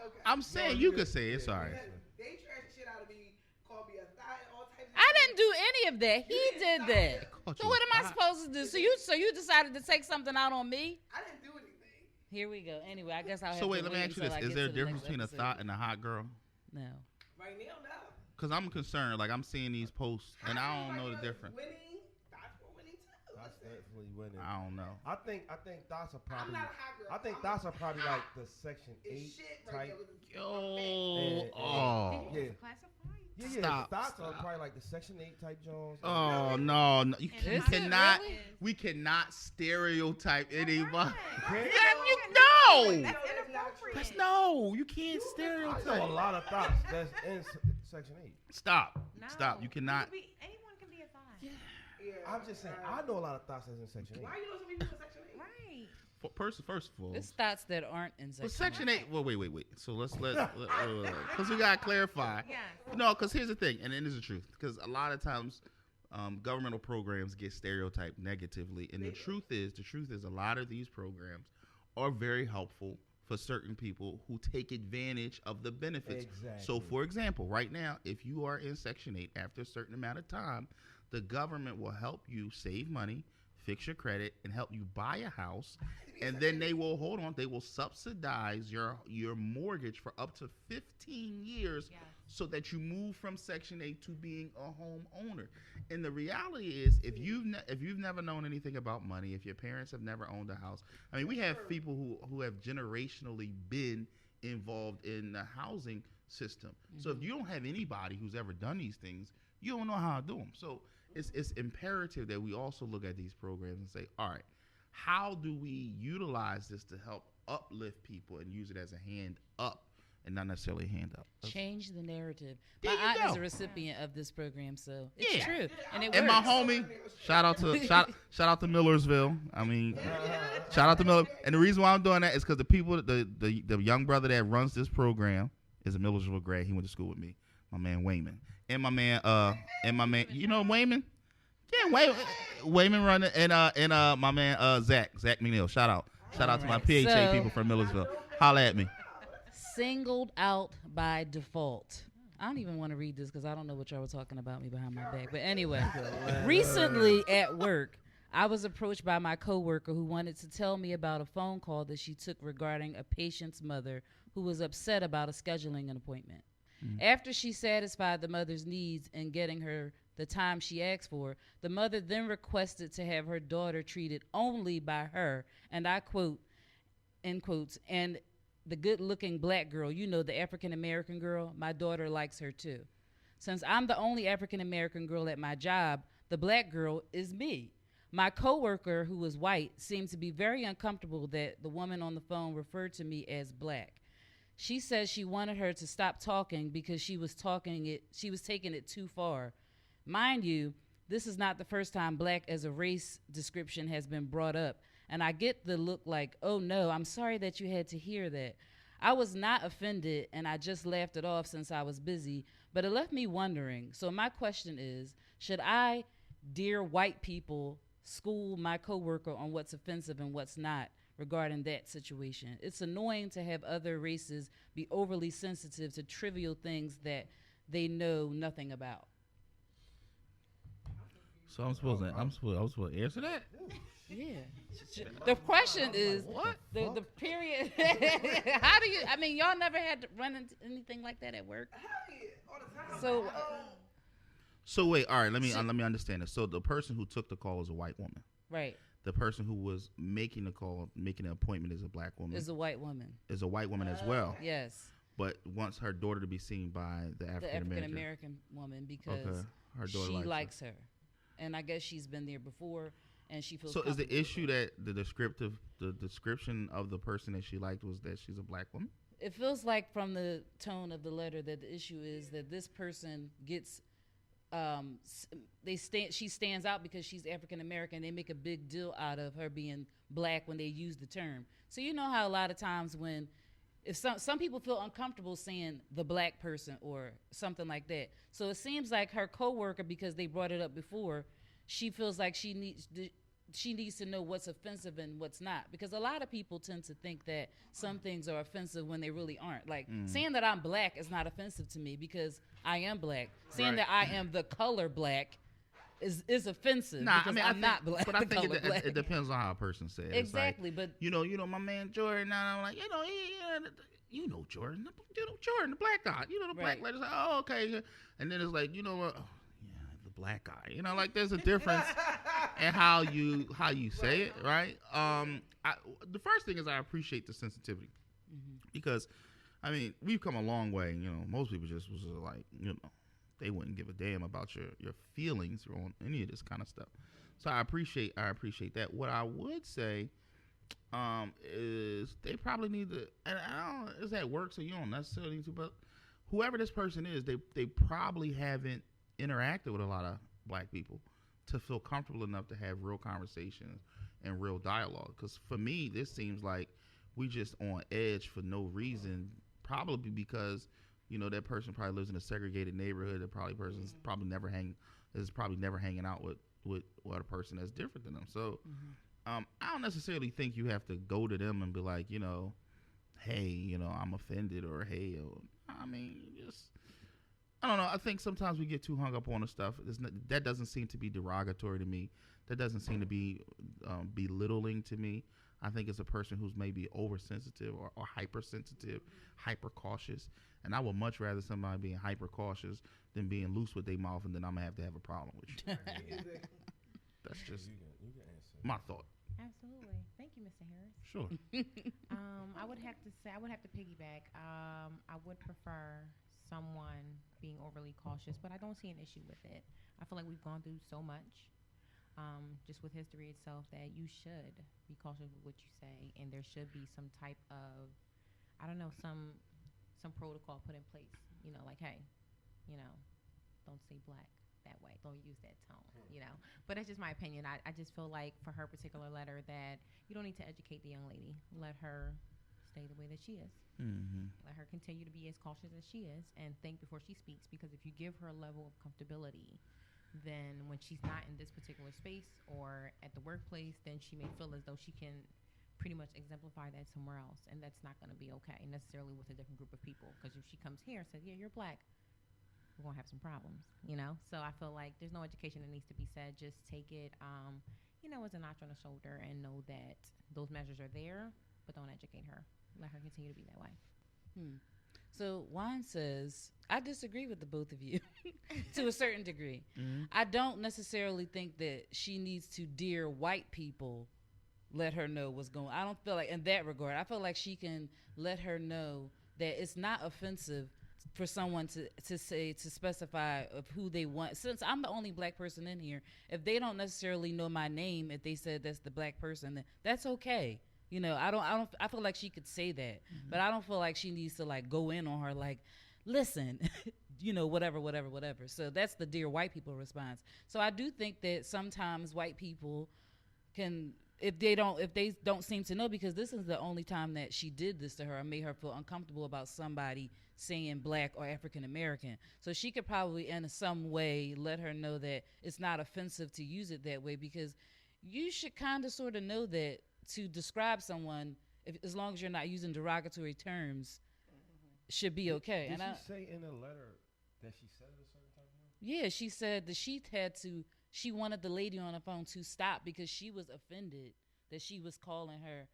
Speaker 3: Okay.
Speaker 6: I'm saying you could say it. It's all right.
Speaker 3: They trashed the shit out of me, called me a thigh, all types of
Speaker 5: I
Speaker 3: shit.
Speaker 5: didn't do any of that. He did that.
Speaker 6: Called
Speaker 5: So
Speaker 6: you
Speaker 5: what
Speaker 6: a
Speaker 5: am I
Speaker 6: thought.
Speaker 5: supposed to do? So you decided to take something out on me?
Speaker 3: I didn't do anything.
Speaker 5: Here we go. Anyway, I guess I'll have
Speaker 6: So wait,
Speaker 5: to
Speaker 6: let me ask you
Speaker 5: until
Speaker 6: this:
Speaker 5: I
Speaker 6: is
Speaker 5: get
Speaker 6: there a
Speaker 5: to the
Speaker 6: difference
Speaker 5: next
Speaker 6: between a
Speaker 5: episode.
Speaker 6: thought and a hot girl?
Speaker 5: No.
Speaker 3: Right now, no.
Speaker 6: Because I'm concerned. Like I'm seeing these posts, and I don't know the difference.
Speaker 3: Winning, that's for winning too.
Speaker 7: That's
Speaker 3: Listen,
Speaker 7: definitely winning.
Speaker 6: I don't know.
Speaker 7: I think thoughts are
Speaker 3: I'm
Speaker 7: probably.
Speaker 3: not a hot girl.
Speaker 7: I think
Speaker 3: I'm
Speaker 7: thoughts are probably like the Section 8
Speaker 3: it's shit right
Speaker 7: type.
Speaker 3: there. With
Speaker 6: Yo,
Speaker 7: And-
Speaker 6: oh,
Speaker 7: Yeah.
Speaker 8: Classified.
Speaker 7: Yeah.
Speaker 6: Stop,
Speaker 7: Thoughts are
Speaker 6: stop.
Speaker 7: probably like the Section 8 type Jones.
Speaker 6: oh no, no. You
Speaker 8: Is it
Speaker 6: cannot.
Speaker 8: really?
Speaker 6: We cannot stereotype anybody.
Speaker 7: Can't-
Speaker 6: Yeah, you know.
Speaker 8: That's
Speaker 3: No,
Speaker 8: inappropriate.
Speaker 6: That's no. You can't
Speaker 7: I know a
Speaker 6: stereotype.
Speaker 7: lot of thoughts that's in Section 8.
Speaker 6: Stop.
Speaker 8: No.
Speaker 6: Stop. You cannot.
Speaker 8: Anyone can be a thigh.
Speaker 3: Yeah.
Speaker 7: I'm just saying, I know a lot of thoughts that's in Section 8.
Speaker 3: Why you know some people in Section 8?
Speaker 8: Right.
Speaker 6: First of all,
Speaker 5: It's thoughts that aren't in
Speaker 6: but
Speaker 5: section.
Speaker 6: Section 8. Well, wait. So let's because we gotta clarify.
Speaker 8: Yes.
Speaker 6: No, because here's the thing, and it is the truth. Because a lot of times, governmental programs get stereotyped negatively, and the truth is, a lot of these programs are very helpful for certain people who take advantage of the benefits.
Speaker 7: Exactly.
Speaker 6: So, for example, right now, if you are in Section 8, after a certain amount of time, the government will help you save money, fix your credit, and help you buy a house. And then they will subsidize your mortgage for up to 15 years
Speaker 8: Yes.
Speaker 6: so that you move from Section 8 to being a homeowner. And the reality is, if you've never known anything about money, if your parents have never owned a house, I mean, we have people who have generationally been involved in the housing system. So if you don't have anybody who's ever done these things, you don't know how to do them. So it's imperative that we also look at these programs and say, all right, how do we utilize this to help uplift people and use it as a hand up and not necessarily a hand up?
Speaker 5: Change the narrative.
Speaker 6: There
Speaker 5: My
Speaker 6: you
Speaker 5: aunt is
Speaker 6: go.
Speaker 5: a recipient of this program, so it's
Speaker 6: Yeah.
Speaker 5: true, and it
Speaker 6: And
Speaker 5: works.
Speaker 6: my homie, shout out to Millersville. I mean, shout out to Miller. And the reason why I'm doing that is because the people, the young brother that runs this program is a Millersville grad. He went to school with me. My man Wayman, and my man, you know Wayman? Yeah, Wayman running, and my man Zach McNeil. Shout out to my PHA
Speaker 5: So-
Speaker 6: people from Millersville. Holla at me.
Speaker 5: Singled out by default. I don't even want to read this because I don't know what y'all were talking about me behind my back. But anyway, recently at work, I was approached by my coworker who wanted to tell me about a phone call that she took regarding a patient's mother who was upset about a scheduling an appointment. After she satisfied the mother's needs in getting her the time she asked for, the mother then requested to have her daughter treated only by her, and I quote, end quotes, and the good-looking black girl, you know, the African-American girl, my daughter likes her too. Since I'm the only African-American girl at my job, the black girl is me. My coworker, who was white, seemed to be very uncomfortable that the woman on the phone referred to me as black. She says she wanted her to stop talking because she was taking it too far. Mind you, this is not the first time black as a race description has been brought up, and I get the look like, oh no, I'm sorry that you had to hear that. I was not offended, and I just laughed it off since I was busy, but it left me wondering. So my question is, should I, dear white people, school my coworker on what's offensive and what's not regarding that situation? It's annoying to have other races be overly sensitive to trivial things that they know nothing about.
Speaker 6: So I'm supposed to answer that?
Speaker 5: Yeah. The question is,
Speaker 6: What?
Speaker 5: the period. How do you? I mean, y'all never had to run into anything like that at work.
Speaker 3: Hell yeah, all the time.
Speaker 5: So
Speaker 6: So wait, all right. Let me understand this. So the person who took the call is a white woman.
Speaker 5: right,
Speaker 6: The person who was making the call, making the appointment, is a black woman.
Speaker 5: is a white woman.
Speaker 6: Is a white woman as well.
Speaker 5: Yes,
Speaker 6: But wants her daughter to be seen by the
Speaker 5: the
Speaker 6: African
Speaker 5: African
Speaker 6: American.
Speaker 5: American woman because
Speaker 6: Okay. Her daughter
Speaker 5: she
Speaker 6: likes
Speaker 5: likes her, and I guess she's been there before, and she feels.
Speaker 6: So is the
Speaker 5: comfortable
Speaker 6: issue
Speaker 5: with it.
Speaker 6: that the description of the person that she liked was that she's a black woman?
Speaker 5: It feels like from the tone of the letter that the issue is that this person gets she stands out because she's African American. They make a big deal out of her being black when they use the term. So you know how a lot of times when if some people feel uncomfortable saying the black person or something like that. So it seems like her coworker, because they brought it up before, she feels like she needs to know what's offensive and what's not, because a lot of people tend to think that some things are offensive when they really aren't. Like saying that I'm black is not offensive to me because I am black. Saying that I am the color black is offensive because I'm not black.
Speaker 6: But I think it depends on how a person says it.
Speaker 5: Exactly,
Speaker 6: like,
Speaker 5: but
Speaker 6: you know, my man Jordan. I'm like, Jordan, Jordan, the black guy. The black lady. Like, oh, okay. And then it's like, you know what? Oh, yeah, the black guy. Like there's a difference in how you say it, right? The first thing is I appreciate the sensitivity because, I mean, we've come a long way. Most people just was like, they wouldn't give a damn about your feelings on any of this kind of stuff. So I appreciate that. What I would say is they probably need to, and I don't know, it's at work, so you don't necessarily need to, but whoever this person is, they probably haven't interacted with a lot of black people to feel comfortable enough to have real conversations and real dialogue. Because for me, this seems like we just on edge for no reason, probably because that person probably lives in a segregated neighborhood. That person's probably never hanging out with a person that's different than them. So I don't necessarily think you have to go to them and be like, hey, I'm offended, or hey, I mean, just I don't know. I think sometimes we get too hung up on the stuff. That doesn't seem to be derogatory to me. That doesn't seem to be belittling to me. I think it's a person who's maybe oversensitive or hypersensitive, hyper cautious. And I would much rather somebody being hyper cautious than being loose with their mouth, and then I'm going to have a problem with you. That's just my thought.
Speaker 8: Absolutely. Thank you, Mr. Harris.
Speaker 6: Sure.
Speaker 8: I would have to piggyback. I would prefer someone being overly cautious, but I don't see an issue with it. I feel like we've gone through so much, just with history itself, that you should be cautious with what you say, and there should be some type of, I don't know, some protocol put in place. Like, hey, don't say black that way. Don't use that tone, But that's just my opinion. I just feel like for her particular letter that you don't need to educate the young lady. Let her stay the way that she is. Mm-hmm. Let her continue to be as cautious as she is and think before she speaks, because if you give her a level of comfortability, then when she's not in this particular space or at the workplace, then she may feel as though she can pretty much exemplify that somewhere else, and that's not going to be okay necessarily with a different group of people, because if she comes here and says, yeah, you're black, we're going to have some problems, So I feel like there's no education that needs to be said. Just take it, as a notch on the shoulder and know that those measures are there, but don't educate her. Let her continue to be that way.
Speaker 5: So Juan says, I disagree with the both of you to a certain degree.
Speaker 6: Mm-hmm.
Speaker 5: I don't necessarily think that she needs to dear white people let her know what's going on. I don't feel like in that regard. I feel like she can let her know that it's not offensive for someone to specify of who they want. Since I'm the only black person in here, if they don't necessarily know my name, if they said that's the black person, then that's okay. I feel like she could say that, but I don't feel like she needs to like go in on her like, listen, whatever. So that's the dear white people response. So I do think that sometimes white people can, if they don't seem to know, because this is the only time that she did this to her or made her feel uncomfortable about somebody saying black or African American. So she could probably in some way let her know that it's not offensive to use it that way, because you should kind of sort of know that to describe someone, as long as you're not using derogatory terms, should be okay.
Speaker 7: Did she say in the letter that she said it a certain type of way?
Speaker 5: Yeah, she said that she wanted the lady on the phone to stop because she was offended that she was calling her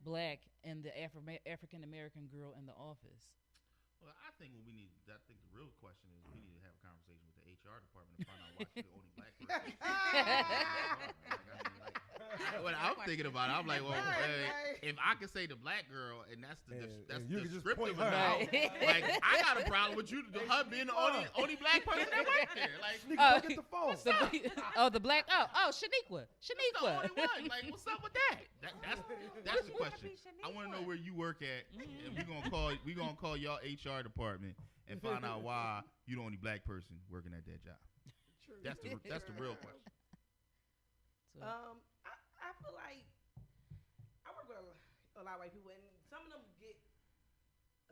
Speaker 5: black and the African American girl in the office.
Speaker 6: Well, I think the real question is we need to have a conversation with the HR department to find out why she's the only black person. What I'm thinking about, I'm like, well, if I can say the black girl and that's descriptive enough, like I got a problem with her being the only black person that works there. Like,
Speaker 7: get the phone.
Speaker 5: The black. Shaniqua.
Speaker 6: The only one. Like, what's up with that? That's the question. I want to know where you work at, and we gonna call y'all HR department and find out why you the only black person working at that job.
Speaker 3: true.
Speaker 6: That's the real question.
Speaker 5: So,
Speaker 3: I feel like I work with a lot of white people, and some of them get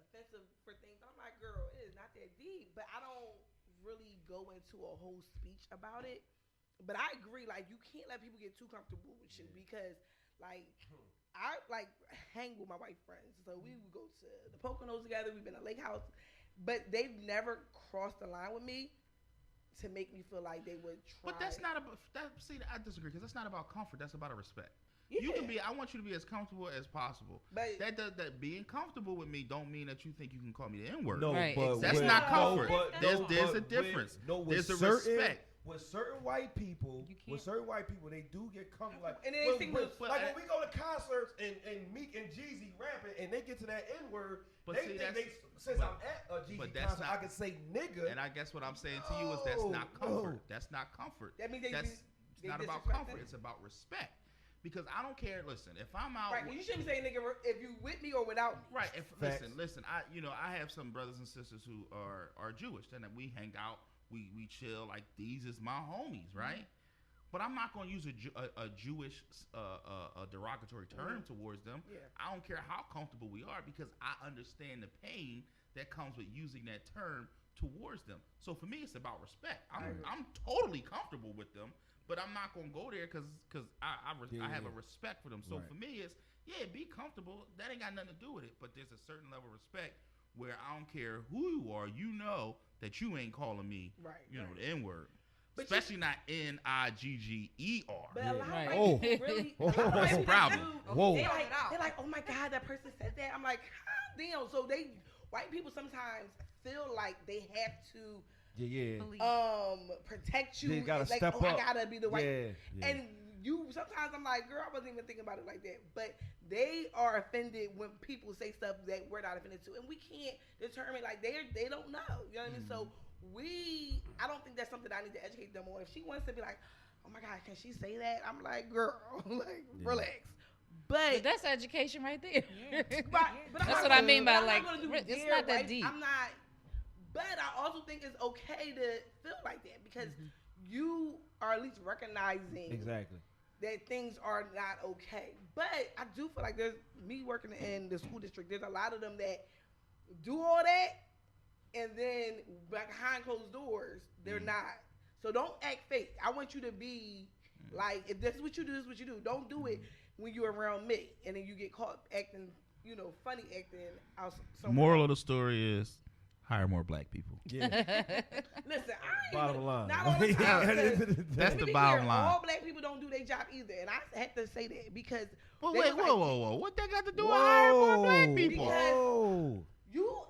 Speaker 3: offensive for things. I'm like, girl, it is not that deep, but I don't really go into a whole speech about it. But I agree, like you can't let people get too comfortable with you because, like, I like hang with my white friends, so we would go to the Poconos together. We've been to Lake House, but they've never crossed the line with me to make me feel like they would try.
Speaker 6: But that's not about that. See, I disagree because that's not about comfort. That's about a respect.
Speaker 3: Yeah.
Speaker 6: You can be. I want you to be as comfortable as possible.
Speaker 3: But
Speaker 6: That being comfortable with me don't mean that you think you can call me the N word.
Speaker 7: No,
Speaker 5: Right,
Speaker 7: but
Speaker 6: That's
Speaker 7: with-
Speaker 6: not comfort.
Speaker 7: No, but,
Speaker 6: There's
Speaker 7: no,
Speaker 6: a
Speaker 7: but
Speaker 6: difference.
Speaker 7: With,
Speaker 6: There's a
Speaker 7: certain,
Speaker 6: respect.
Speaker 7: With certain white people,
Speaker 8: You can't-
Speaker 7: they do get comfortable. Like,
Speaker 3: And they think
Speaker 7: like
Speaker 6: but
Speaker 7: when we go to concerts and Meek and Jeezy rapping, and they get to that N word,
Speaker 6: But
Speaker 7: they
Speaker 6: see,
Speaker 7: think
Speaker 6: that's-
Speaker 7: since
Speaker 6: but-
Speaker 7: I'm at a Jeezy
Speaker 6: but that's
Speaker 7: concert,
Speaker 6: not-
Speaker 7: I can say nigga.
Speaker 6: And I guess what I'm saying to you is that's not comfort. That's not comfort.
Speaker 3: that means they
Speaker 6: It's not about
Speaker 3: disrespect
Speaker 6: comfort.
Speaker 3: them.
Speaker 6: It's about respect. Because I don't care. Listen, if I'm out,
Speaker 3: Right, well, you shouldn't be saying nigga if you with me or without me.
Speaker 6: right.
Speaker 7: Facts.
Speaker 6: Listen. I have some brothers and sisters who are Jewish, and we hang out. We chill. Like these is my homies, right? But I'm not going to use a Jewish derogatory term towards them.
Speaker 3: Yeah.
Speaker 6: I don't care how comfortable we are because I understand the pain that comes with using that term towards them. So for me, it's about respect. I'm totally comfortable with them, but I'm not going to go there because I have a respect for them. So
Speaker 7: Right.
Speaker 6: for me, it's, be comfortable. That ain't got nothing to do with it. But there's a certain level of respect where I don't care who you are. You know that you ain't calling me,
Speaker 3: Right.
Speaker 6: the N word.
Speaker 3: But
Speaker 6: Especially not Nigger.
Speaker 3: But a lot
Speaker 5: Right.
Speaker 3: of white people really, a lot of white people
Speaker 6: Problem.
Speaker 3: do.
Speaker 7: Whoa.
Speaker 3: They're like, oh my God, that person said that. I'm like, damn. So white people sometimes feel like they have to
Speaker 7: Yeah.
Speaker 8: Police.
Speaker 3: protect you.
Speaker 7: They gotta
Speaker 3: It's like,
Speaker 7: step
Speaker 3: I
Speaker 7: up.
Speaker 3: gotta be the white.
Speaker 7: Yeah.
Speaker 3: And you sometimes I'm like, girl, I wasn't even thinking about it like that. But they are offended when people say stuff that we're not offended to, and we can't determine like they don't know. You know what I mean? So I don't think that's something I need to educate them on. If she wants to be like, oh my God, can she say that? I'm like, girl, like relax.
Speaker 5: but that's education right there.
Speaker 8: Yeah.
Speaker 3: But I'm
Speaker 5: That's
Speaker 3: not
Speaker 5: what I
Speaker 3: gonna-
Speaker 5: mean by,
Speaker 3: I'm not
Speaker 5: like,
Speaker 3: gonna do
Speaker 5: it's
Speaker 3: their
Speaker 5: not that
Speaker 3: right.
Speaker 5: deep.
Speaker 3: I'm not. But I also think it's okay to feel like that because you are at least recognizing
Speaker 7: Exactly.
Speaker 3: that things are not okay. But I do feel like there's me working in the school district. There's a lot of them that do all that, and then behind closed doors, they're not. So don't act fake. I want you to be like, if this is what you do, this is what you do. Don't do it when you're around me, and then you get caught acting, funny acting out somewhere.
Speaker 6: Moral of the story is hire more black people.
Speaker 7: Yeah.
Speaker 3: Listen, I ain't
Speaker 7: Bottom
Speaker 3: even,
Speaker 7: line.
Speaker 3: not all the time.
Speaker 6: That's
Speaker 3: Let me
Speaker 6: the
Speaker 3: be
Speaker 6: bottom
Speaker 3: clear,
Speaker 6: line.
Speaker 3: All black people don't do their job either, and I have to say that because
Speaker 6: But
Speaker 3: they
Speaker 6: wait,
Speaker 3: was like,
Speaker 6: whoa. What that got to do with hiring more black people?
Speaker 7: Whoa.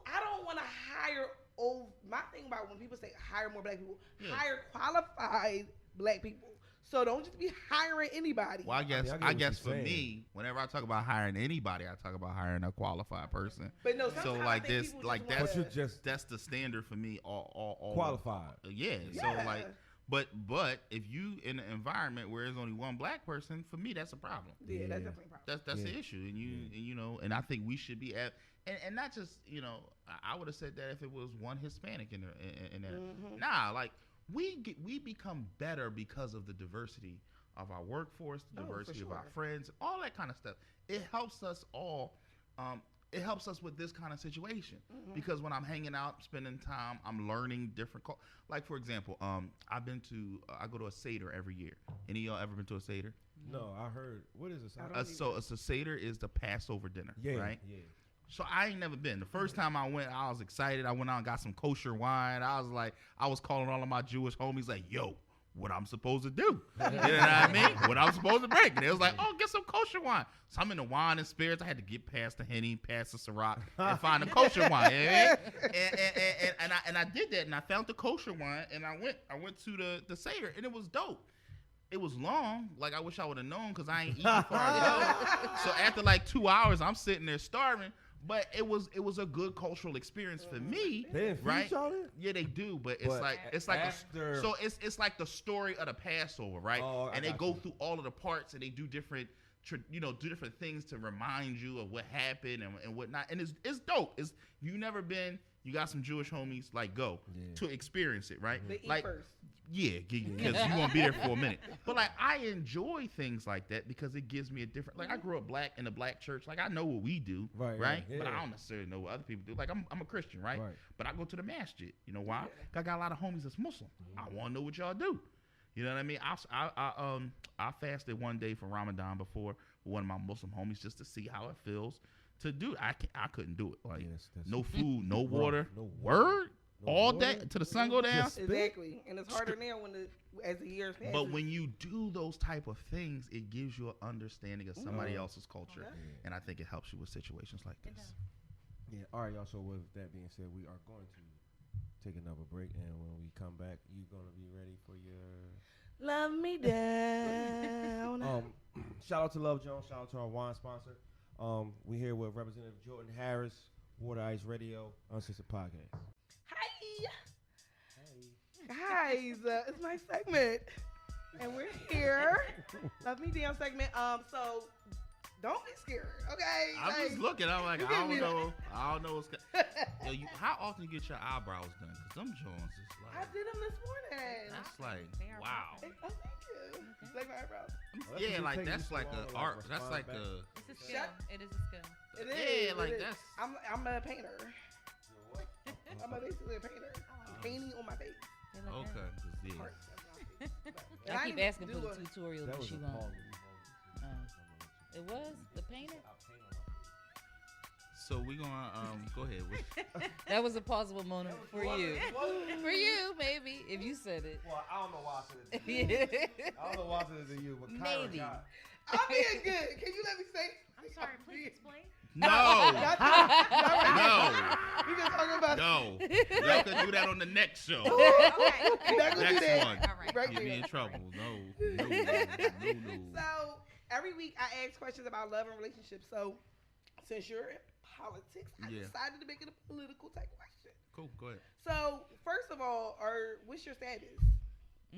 Speaker 3: I don't want to hire my thing about when people say hire more black people,
Speaker 6: Yeah.
Speaker 3: hire qualified black people. So don't just be hiring anybody.
Speaker 6: Well, I
Speaker 7: I get
Speaker 6: guess
Speaker 7: what you're
Speaker 6: for
Speaker 7: saying.
Speaker 6: me, whenever I talk about hiring anybody, I talk about hiring a qualified person.
Speaker 3: But no,
Speaker 6: So
Speaker 3: sometimes
Speaker 6: like
Speaker 3: I think
Speaker 6: this,
Speaker 3: people
Speaker 6: like
Speaker 3: just
Speaker 6: that's
Speaker 3: wanna-
Speaker 7: But you just
Speaker 6: that's the standard for me. All
Speaker 7: qualified.
Speaker 6: Yeah.
Speaker 3: Yeah.
Speaker 6: So like, but if you in an environment where there's only one black person, for me that's a problem.
Speaker 3: Yeah,
Speaker 7: Yeah.
Speaker 3: that's definitely a problem.
Speaker 6: That's
Speaker 7: Yeah.
Speaker 6: the issue, and I think we should be at, and not just I would have said that if it was one Hispanic in there.
Speaker 3: Mhm.
Speaker 6: Nah, like we become better because of the diversity of our workforce, the
Speaker 3: Oh, for
Speaker 6: diversity of our
Speaker 3: sure.
Speaker 6: friends, all that kind of stuff. It helps us all. It helps us with this kind of situation
Speaker 3: Mm-hmm.
Speaker 6: because when I'm hanging out, spending time, I'm learning different. Like for example, I go to a Seder every year. Any of y'all ever been to a Seder?
Speaker 7: No, I heard. What is this?
Speaker 3: I don't
Speaker 6: So a Seder is the Passover dinner,
Speaker 7: Yeah.
Speaker 6: right?
Speaker 7: Yeah.
Speaker 6: So I ain't never been. The first time I went, I was excited. I went out and got some kosher wine. I was calling all of my Jewish homies like, yo, what I'm supposed to do. You know what I mean? What I'm supposed to bring. And they was like, oh, get some kosher wine. So I'm in the wine and spirits. I had to get past the Henny, past the Ciroc, and find the kosher wine. You know what I mean? And I did that, and I found the kosher wine, and I went to the Seder, and it was dope. It was long. Like, I wish I would have known because I ain't eating before I go. So after like 2 hours, I'm sitting there starving. But it was a good cultural experience for me,
Speaker 7: They didn't feed
Speaker 6: right?
Speaker 7: y'all there?
Speaker 6: Yeah, they do, but it's
Speaker 7: But
Speaker 6: like
Speaker 7: after-
Speaker 6: it's like the story of the Passover, right?
Speaker 7: Oh, I
Speaker 6: and they
Speaker 7: got
Speaker 6: go
Speaker 7: you.
Speaker 6: through all of the parts, and they do different things to remind you of what happened and whatnot. And it's dope. If you've never been, you got some Jewish homies, like go
Speaker 7: Yeah.
Speaker 6: to experience it, right?
Speaker 3: They eat
Speaker 6: Like
Speaker 3: first.
Speaker 6: Yeah, because you won't be there for a minute. But like, I enjoy things like that because it gives me a different. Like, I grew up black in a black church. Like, I know what we do, right?
Speaker 7: Yeah.
Speaker 6: But I don't necessarily know what other people do. Like, I'm a Christian, right? But I go to the masjid. You know why? 'Cause I got a lot of homies that's Muslim. I want to know what y'all do. You know what I mean? I fasted one day for Ramadan before with one of my Muslim homies just to see how it feels to do it. I couldn't do it. Like, no food, no water, word. All day till the sun go down.
Speaker 3: Exactly, and it's harder now as the years pass.
Speaker 6: But when you do those type of things, it gives you an understanding of somebody else's culture, and I think it helps you with situations like this.
Speaker 7: Yeah. All right, y'all. So with that being said, we are going to take another break, and when we come back, you gonna be ready for your
Speaker 3: Love Me Down.
Speaker 7: Shout out to Love Jones. Shout out to our wine sponsor. We here with Representative Jordan Harris, Water Ice Radio, Uncensored Podcast.
Speaker 3: Guys, it's my segment, and we're here. Love Me Down segment. So don't be scared, okay?
Speaker 6: I'm just looking. I'm like,
Speaker 3: you
Speaker 6: I
Speaker 3: can be
Speaker 6: don't know what's. Yo, how often you get your eyebrows done? Cause them Jones is
Speaker 3: I
Speaker 6: like.
Speaker 3: did them this morning.
Speaker 6: That's like,
Speaker 8: They are
Speaker 6: wow.
Speaker 3: Oh, thank you. Like my eyebrows.
Speaker 6: Yeah, like that's like a art. That's like a.
Speaker 8: It's a skill. It is a skill.
Speaker 3: It is.
Speaker 6: Yeah, like
Speaker 3: it is.
Speaker 6: that's.
Speaker 3: I'm a painter. I'm basically a painter. I'm painting on my face.
Speaker 8: They look
Speaker 6: Okay,
Speaker 8: good.
Speaker 6: 'cause yeah.
Speaker 3: Heart, that's my face.
Speaker 5: I keep
Speaker 3: didn't
Speaker 5: asking for
Speaker 3: do
Speaker 5: the
Speaker 3: a-
Speaker 5: tutorial,
Speaker 7: That
Speaker 5: but
Speaker 7: was
Speaker 5: she
Speaker 7: a
Speaker 5: won't.
Speaker 7: Paul.
Speaker 5: It was the painter.
Speaker 6: So we gonna go ahead.
Speaker 5: That was a plausible moment for you. For you, maybe if you said it.
Speaker 7: Well, I don't know why I said it.
Speaker 5: Yeah.
Speaker 7: I don't know why I said it to you, but Kyra
Speaker 5: Maybe.
Speaker 7: got
Speaker 3: I'm being good. Can you let me say?
Speaker 8: I'm sorry. Please explain.
Speaker 6: No,
Speaker 3: That's
Speaker 6: no,
Speaker 3: We been talking about
Speaker 6: no. Y'all can do that on the next show.
Speaker 8: Okay.
Speaker 3: That gonna do
Speaker 6: Next
Speaker 3: that.
Speaker 6: one.
Speaker 8: All right.
Speaker 3: Right
Speaker 6: Get me
Speaker 3: there.
Speaker 6: in trouble. No.
Speaker 3: So every week I ask questions about love and relationships. So since you're in politics, I
Speaker 6: Yeah.
Speaker 3: decided to make it a political type question.
Speaker 6: Cool. Go ahead.
Speaker 3: So first of all, what's your status?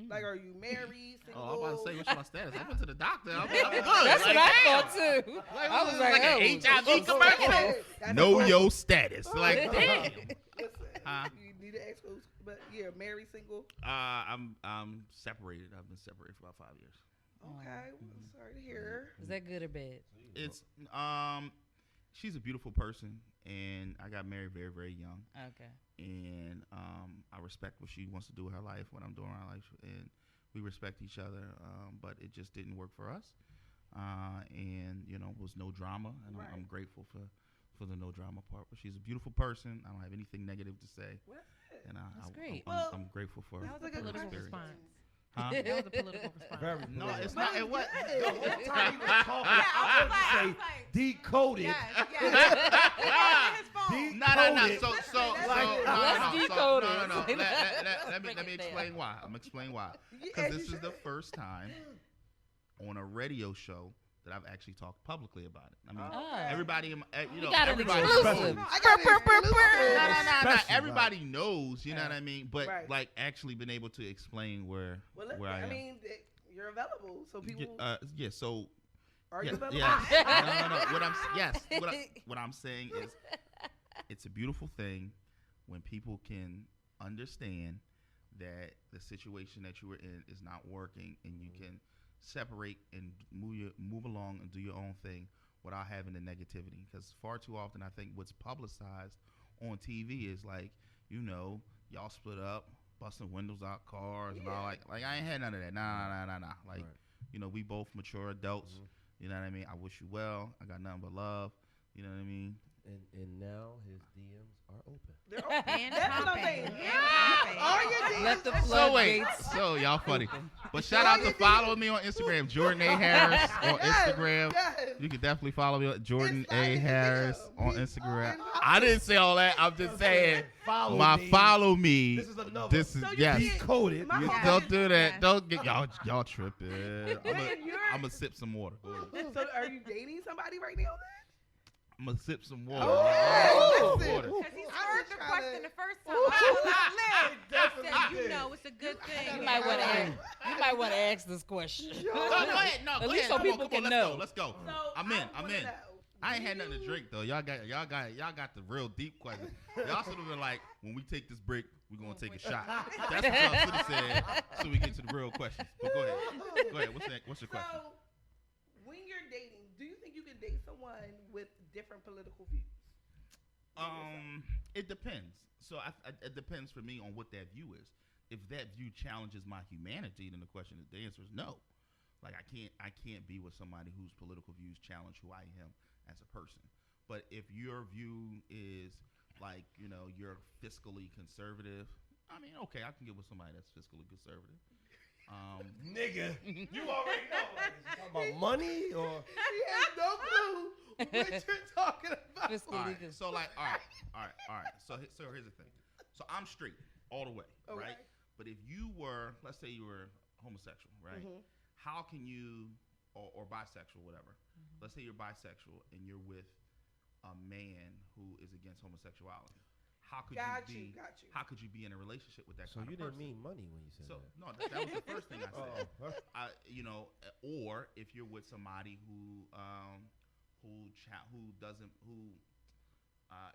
Speaker 3: Like, are you married, single?
Speaker 6: Oh, I'm about to say, what's my status? I went to the doctor. I'm good.
Speaker 5: That's
Speaker 6: like,
Speaker 5: what I
Speaker 6: damn.
Speaker 5: thought too.
Speaker 6: Like,
Speaker 5: I was
Speaker 6: this is
Speaker 5: like,
Speaker 6: an
Speaker 5: oh,
Speaker 6: HIV commercial.
Speaker 3: That's
Speaker 6: Know
Speaker 3: important.
Speaker 6: your status. Like, damn.
Speaker 3: Listen,
Speaker 6: Huh?
Speaker 3: you need to ask those, but yeah, married, single.
Speaker 6: I'm separated. I've been separated for about 5 years.
Speaker 3: Okay, well, sorry to hear.
Speaker 5: Is that good or bad?
Speaker 6: It's she's a beautiful person, and I got married very, very young.
Speaker 5: Okay.
Speaker 6: And I respect what she wants to do with her life, what I'm doing in my life, and we respect each other. But it just didn't work for us, and was no drama, and
Speaker 3: Right.
Speaker 6: I'm grateful for the no drama part. But she's a beautiful person. I don't have anything negative to say,
Speaker 3: Well,
Speaker 6: and
Speaker 5: That's great.
Speaker 6: I'm grateful for
Speaker 3: that was a
Speaker 6: her
Speaker 3: good
Speaker 8: Political
Speaker 6: experience.
Speaker 8: response.
Speaker 6: Huh?
Speaker 8: That was a political response.
Speaker 7: very
Speaker 6: No,
Speaker 7: political.
Speaker 6: it's not. It what?
Speaker 7: The whole time he was talking,
Speaker 8: Yeah, I was
Speaker 7: I would
Speaker 8: like-
Speaker 7: say decoded.
Speaker 8: Yes. His phone.
Speaker 6: No.
Speaker 7: Decoded.
Speaker 6: So
Speaker 5: Let's decode it.
Speaker 6: no. Let
Speaker 5: Break
Speaker 6: me
Speaker 5: it down.
Speaker 6: explain why. I'm explain why.
Speaker 3: Yeah,
Speaker 6: Because this
Speaker 3: you
Speaker 6: is the
Speaker 3: should.
Speaker 6: first time on a radio show that I've actually talked publicly about it. I mean,
Speaker 5: Oh.
Speaker 6: everybody,
Speaker 5: You got an
Speaker 6: everybody.
Speaker 5: exclusive.
Speaker 3: I got
Speaker 6: No.
Speaker 7: Especially,
Speaker 6: Everybody knows, you know what I mean. But
Speaker 3: Right.
Speaker 6: like, actually been able to explain where
Speaker 3: Well,
Speaker 6: I
Speaker 3: I
Speaker 6: am.
Speaker 3: mean, you're available, so people
Speaker 6: Yeah. So
Speaker 3: are you
Speaker 6: yeah,
Speaker 3: available?
Speaker 6: yeah. No. What I'm saying is, it's a beautiful thing when people can understand that the situation that you were in is not working, and you can separate and move along and do your own thing without having the negativity. Because far too often, I think what's publicized on TV is like, y'all split up, busting windows out cars and all like I ain't had none of that. Nah. Like,
Speaker 7: Right.
Speaker 6: we both mature adults. You know what I mean? I wish you well. I got nothing but love. You know what I mean?
Speaker 7: And now his DMs are open.
Speaker 3: They're open.
Speaker 8: And
Speaker 3: That's what I'm
Speaker 8: popping.
Speaker 3: saying.
Speaker 8: And
Speaker 3: All your DMs
Speaker 5: Let the
Speaker 3: are
Speaker 6: So wait,
Speaker 5: floodgates.
Speaker 6: so y'all funny. But shout out to following me on Instagram, Jordan A. Harris on Instagram.
Speaker 3: Yes.
Speaker 6: You can definitely follow me on Jordan
Speaker 3: It's like
Speaker 6: A.
Speaker 3: a
Speaker 6: Harris
Speaker 3: video.
Speaker 6: on
Speaker 3: We
Speaker 6: Instagram.
Speaker 3: are
Speaker 6: I didn't say all that. I'm just saying
Speaker 7: Follow me.
Speaker 6: follow me.
Speaker 7: This is another.
Speaker 6: This is
Speaker 3: So you
Speaker 6: yes.
Speaker 3: can't-
Speaker 7: Decoded.
Speaker 3: My
Speaker 6: You
Speaker 3: whole-
Speaker 6: don't do that.
Speaker 8: Yes.
Speaker 6: Don't get y'all tripping.
Speaker 3: Man, you're-
Speaker 6: I'm gonna sip some water. Go ahead.
Speaker 3: So are you dating somebody right now then?
Speaker 6: I'm gonna sip some water.
Speaker 3: Oh,
Speaker 6: Listen.
Speaker 3: listen.
Speaker 8: Because he
Speaker 3: I'm
Speaker 8: swerved
Speaker 3: just
Speaker 8: the
Speaker 3: trying
Speaker 8: question
Speaker 3: to-
Speaker 8: the first time. I
Speaker 7: Definitely
Speaker 8: said, it's a good thing.
Speaker 5: You might want to ask this question.
Speaker 6: No, go ahead. No,
Speaker 5: At
Speaker 6: go
Speaker 5: least
Speaker 6: ahead.
Speaker 5: so
Speaker 6: Come
Speaker 5: people
Speaker 6: on,
Speaker 5: can
Speaker 6: let's
Speaker 5: know.
Speaker 6: go. Let's go.
Speaker 3: So
Speaker 6: I'm in.
Speaker 3: I wanna know,
Speaker 6: I ain't had nothing to drink though. Y'all got the real deep question. Y'all should have been like, when we take this break, we're gonna take a shot. That's what y'all should have said. So we get to the real questions. But go ahead. Go ahead. What's your question?
Speaker 9: So, when you're dating, do you think you can date someone with different political views?
Speaker 6: It depends. So it depends for me on what that view is. If that view challenges my humanity, then the answer is no. Like I can't be with somebody whose political views challenge who I am as a person. But if your view is like, you're fiscally conservative, I mean, okay, I can get with somebody that's fiscally conservative.
Speaker 7: Nigga, you already know. Like, is you talking about money or?
Speaker 9: He has no clue what you're talking about.
Speaker 5: Fiscally
Speaker 6: All right,
Speaker 5: good.
Speaker 6: so like, all right. So here's the thing. So I'm straight all the way,
Speaker 9: Okay.
Speaker 6: right? But if you were, let's say you were homosexual, right?
Speaker 9: Mhm.
Speaker 6: How can you, or bisexual, whatever. Let's say you're bisexual and you're with a man who is against homosexuality. How could
Speaker 9: Got
Speaker 6: you
Speaker 9: you,
Speaker 6: be?
Speaker 9: got you.
Speaker 6: How could you be in a relationship with that
Speaker 7: So
Speaker 6: kind
Speaker 7: you
Speaker 6: of
Speaker 7: didn't
Speaker 6: person?
Speaker 7: mean money when you said
Speaker 6: So
Speaker 7: that.
Speaker 6: no, that was the first thing I said.
Speaker 7: Oh.
Speaker 6: Or if you're with somebody who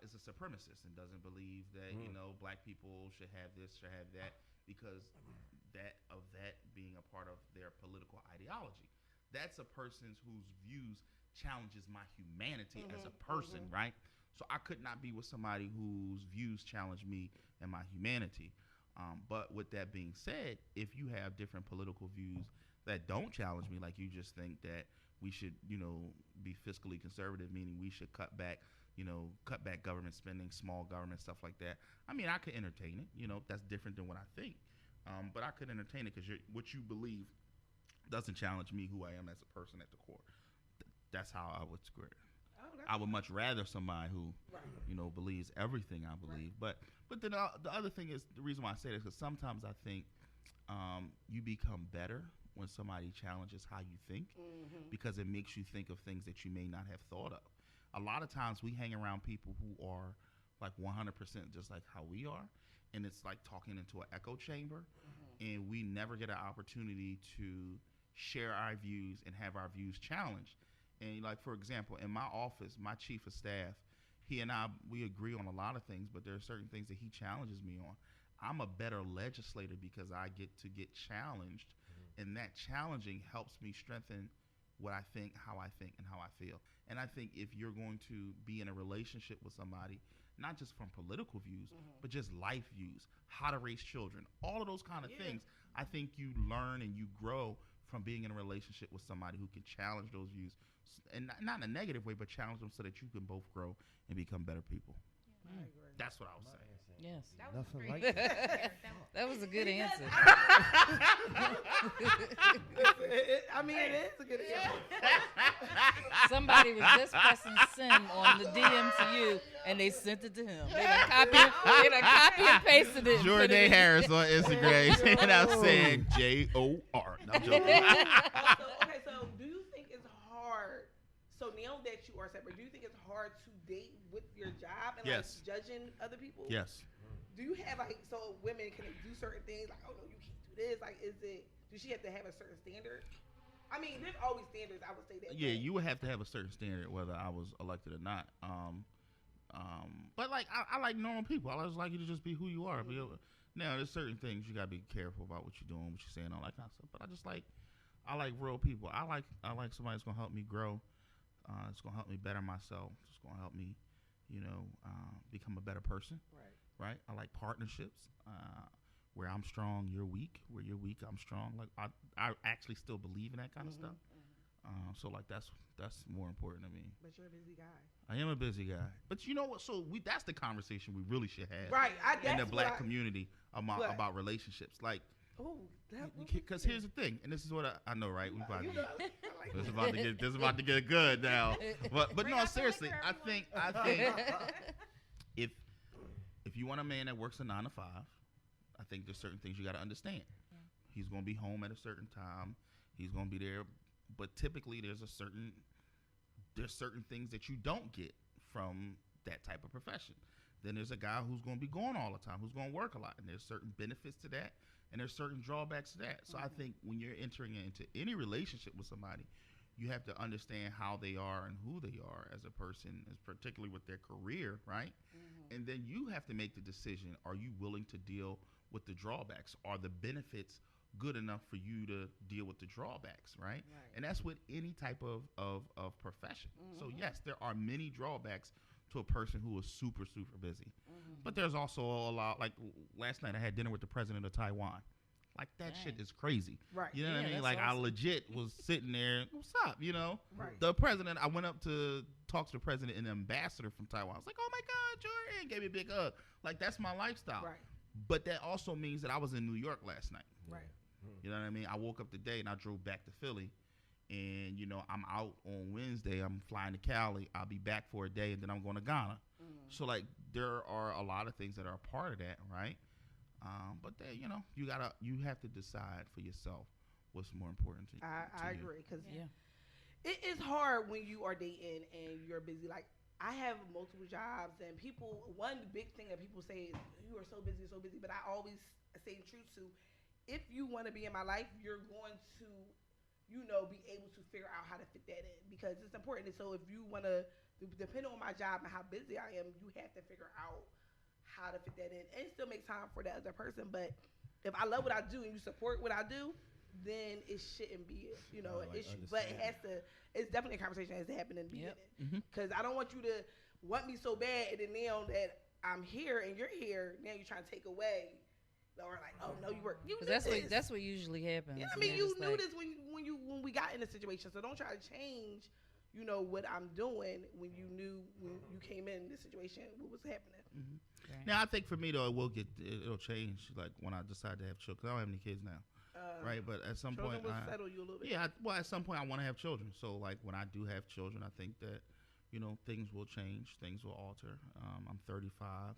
Speaker 6: is a supremacist and doesn't believe that black people should have this, should have that, because that being a part of their political ideology. That's a person whose views challenges my humanity as a person, right? So I could not be with somebody whose views challenge me and my humanity. But with that being said, if you have different political views that don't challenge me, like you just think that we should, be fiscally conservative, meaning we should cut back government spending, small government, stuff like that. I mean, I could entertain it. That's different than what I think. But I could entertain it because what you believe doesn't challenge me, who I am as a person at the core. That's how I would square it. I would much rather somebody who, believes everything I believe. But then the other thing is, the reason why I say this, because sometimes I think you become better when somebody challenges how you think, because it makes you think of things that you may not have thought of. A lot of times we hang around people who are like 100% just like how we are, and it's like talking into an echo chamber, and we never get an opportunity to share our views and have our views challenged. And like, for example, in my office, my chief of staff, he and we agree on a lot of things, but there are certain things that he challenges me on. I'm a better legislator because I get to get challenged, and that challenging helps me strengthen what I think, and how I feel. And I think if you're going to be in a relationship with somebody, not just from political views, but just life views, how to raise children, all of those kind of things, I think you learn and you grow from being in a relationship with somebody who can challenge those views, and not in a negative way, but challenge them so that you can both grow and become better people.
Speaker 9: I agree.
Speaker 6: That's what I was saying.
Speaker 5: Yes.
Speaker 8: That was
Speaker 7: Nothing
Speaker 8: great.
Speaker 7: like that.
Speaker 5: That was a good answer.
Speaker 9: I mean, it is a good answer.
Speaker 5: Somebody was just pressing send on the DM to you, and they sent it to him. They done copy and pasted it.
Speaker 6: Jordan Harris on Instagram, and I'm saying JOR. No, I'm joking.
Speaker 9: So do you think it's hard? So now that you are separate, do you think it's hard to date with your job and
Speaker 6: Yes.
Speaker 9: like judging other people?
Speaker 6: Yes.
Speaker 9: Do you have like, so women, can they do certain things like, oh no, you can't do this? Like, does she have to have a certain standard? I mean, there's always standards. I would say that.
Speaker 6: Yeah, you would have to have a certain standard whether I was elected or not. But like I like normal people. I just like you to just be who you are. Now there's certain things you gotta be careful about what you're doing, what you're saying, all that kind of stuff. But I like real people. I like somebody that's gonna help me grow. It's gonna help me better myself. It's gonna help me, become a better person. Right. I like partnerships. Where I'm strong, you're weak. Where you're weak, I'm strong. Like I actually still believe in that kind of stuff. So like that's more important to me.
Speaker 9: But you're a busy guy.
Speaker 6: I am a busy guy. But you know what? So that's the conversation we really should have.
Speaker 9: Right.
Speaker 6: In the black community about relationships. Like, because here's the thing, and this is what I know, right? We probably this is about to get good now. But no, seriously, I think if you want a man that works a 9 to 5, I think there's certain things you got to understand. Yeah. He's going to be home at a certain time. He's going to be there, but typically there's certain things that you don't get from that type of profession. Then there's a guy who's going to be gone all the time, who's going to work a lot, and there's certain benefits to that, and there's certain drawbacks to that. So I think when you're entering into any relationship with somebody, you have to understand how they are and who they are as a person, as particularly with their career, right? And then you have to make the decision: are you willing to deal with the drawbacks? Are the benefits good enough for you to deal with the drawbacks, right? And that's with any type of profession. So yes, there are many drawbacks to a person who is super, super busy. But there's also a lot, like last night I had dinner with the president of Taiwan. Like that shit is crazy.
Speaker 9: Right.
Speaker 6: You know what I mean? Like
Speaker 5: awesome.
Speaker 6: I legit was sitting there, what's up, you know?
Speaker 9: Right.
Speaker 6: The president, I went up to talk to the president and the ambassador from Taiwan. I was like, oh my God, Jordan, gave me a big hug. Like that's my lifestyle.
Speaker 9: Right.
Speaker 6: But that also means that I was in New York last night.
Speaker 9: Right.
Speaker 6: You know what I mean? I woke up today and I drove back to Philly. And, you know, I'm out on Wednesday. I'm flying to Cali. I'll be back for a day, and then I'm going to Ghana. So, like, there are a lot of things that are a part of that, right? But then, you know, you have to decide for yourself what's more important to you.
Speaker 9: I agree, because
Speaker 5: Yeah.
Speaker 9: it is hard when you are dating and you're busy. Like, I have multiple jobs, and one big thing that people say is, you are so busy, but I always say the truth to, if you want to be in my life, you're going to, you know, be able to figure out how to fit that in, because it's important. And so if you want to, depending on my job and how busy I am, you have to figure out how to fit that in and still make time for the other person. But if I love what I do and you support what I do, then it shouldn't be, you know, an issue. But it's definitely a conversation that has to happen in the beginning. Because I don't want you to want me so bad, and then now that I'm here and you're here, now you're trying to take away. Or like, oh no, you were.
Speaker 5: Because that's what usually happens.
Speaker 9: Yeah, I mean, you knew this when we got in the situation. So don't try to change, you know, what I'm doing when you knew when you came in this situation what was happening.
Speaker 5: Right.
Speaker 6: Now, I think for me though, it'll change. Like when I decide to have children, 'cause I don't have any kids now, right? But at some point,
Speaker 9: will settle you a little bit.
Speaker 6: Yeah, well, at some point, I want to have children. So like when I do have children, I think that, you know, things will change, things will alter. I'm 35.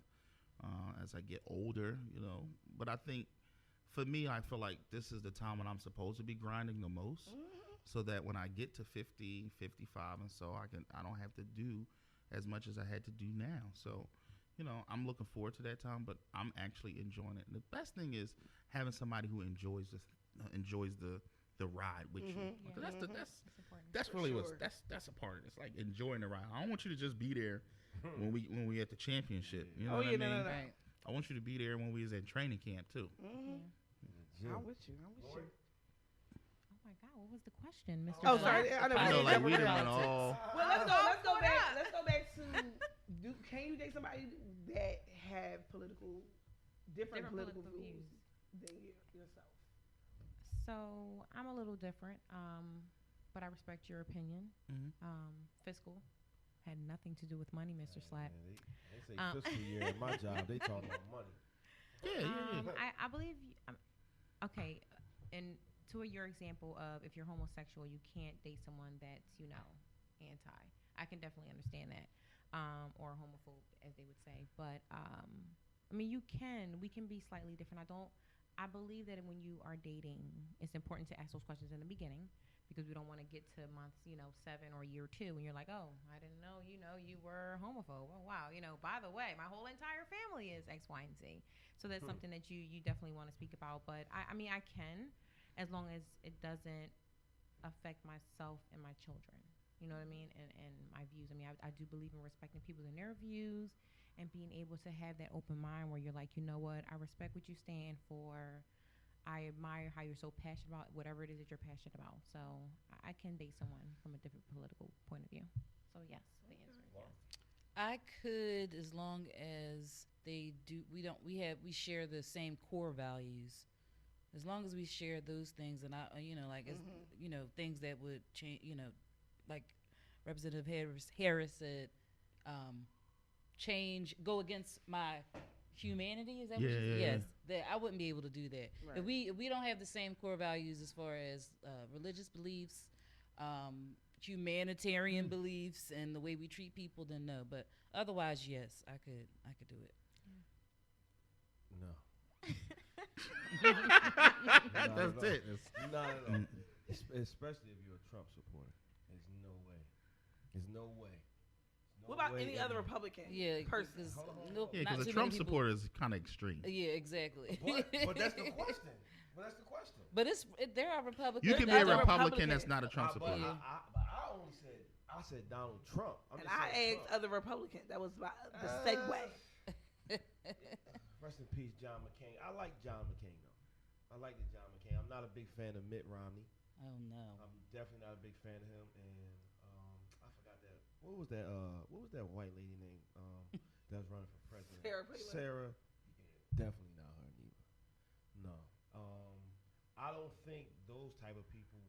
Speaker 6: As I get older, you know, but I think for me, I feel like this is the time when I'm supposed to be grinding the most, so that when I get to 50, 55, and so I don't have to do as much as I had to do now. So, you know, I'm looking forward to that time, but I'm actually enjoying it. And the best thing is having somebody who enjoys the ride with you.
Speaker 8: Yeah.
Speaker 6: That's really that's a part of it. It's like enjoying the ride. I don't want you to just be there when we at the championship. You know what I mean?
Speaker 9: No.
Speaker 5: Right.
Speaker 6: I want you to be there when we was at training camp too.
Speaker 9: I'm with you.
Speaker 8: Oh my God, what was the question, Mr.
Speaker 9: Oh,
Speaker 8: Black?
Speaker 9: sorry.
Speaker 6: I know, like we done went all.
Speaker 9: Well, let's go back to. Can you date somebody that have different political views than yourself?
Speaker 8: So I'm a little different, but I respect your opinion. Fiscal had nothing to do with money, Mr. Slap.
Speaker 7: They say fiscal year at my job. They talk about money.
Speaker 6: Yeah.
Speaker 8: I believe. Okay, and to your example of if you're homosexual, you can't date someone that's, you know, anti. I can definitely understand that, or homophobe, as they would say. But I mean, we can be slightly different. I believe that when you are dating, it's important to ask those questions in the beginning, because we don't want to get to months, 7 or year 2, and you're like, oh, I didn't know, you were a homophobe. Oh, wow. By the way, my whole entire family is X, Y, and Z. So that's something that you definitely want to speak about. But I mean, I can, as long as it doesn't affect myself and my children. You know what I mean? And my views. I mean, I do believe in respecting people and their views, and being able to have that open mind where you're like, you know what, I respect what you stand for. I admire how you're so passionate about whatever it is that you're passionate about. So I can date someone from a different political point of view. So yes, the answer is yes.
Speaker 5: I could, as long as they do. We share the same core values. As long as we share those things, and things that would change. Like Representative Harris said, go against my humanity. Is that what you said? Yes. That I wouldn't be able to do that. Right. If we don't have the same core values as far as religious beliefs, humanitarian beliefs, and the way we treat people, then no. But otherwise, yes, I could do it.
Speaker 7: No.
Speaker 6: That's it.
Speaker 7: No. Especially if you're a Trump supporter. There's no way.
Speaker 9: What about any other Republican person?
Speaker 6: Because a Trump supporter is kind of extreme.
Speaker 5: Yeah, exactly.
Speaker 7: But that's the question. But that's the question.
Speaker 5: But there are Republicans.
Speaker 6: You can be
Speaker 5: that
Speaker 6: a
Speaker 5: don't-
Speaker 6: Republican that's not a Trump
Speaker 7: But
Speaker 6: supporter.
Speaker 7: I only said Donald Trump. I'm
Speaker 9: And
Speaker 7: just
Speaker 9: I
Speaker 7: saying
Speaker 9: asked
Speaker 7: Trump.
Speaker 9: other Republicans. That was the segue.
Speaker 7: Rest in peace, John McCain. I like John McCain though. I like the John McCain. I'm not a big fan of Mitt Romney.
Speaker 5: Oh no.
Speaker 7: I'm definitely not a big fan of him. And I forgot that. What was that white lady name that was running for president?
Speaker 9: Sarah Palin.
Speaker 7: Sarah. Yeah, definitely not her neither. No. I don't think those type of people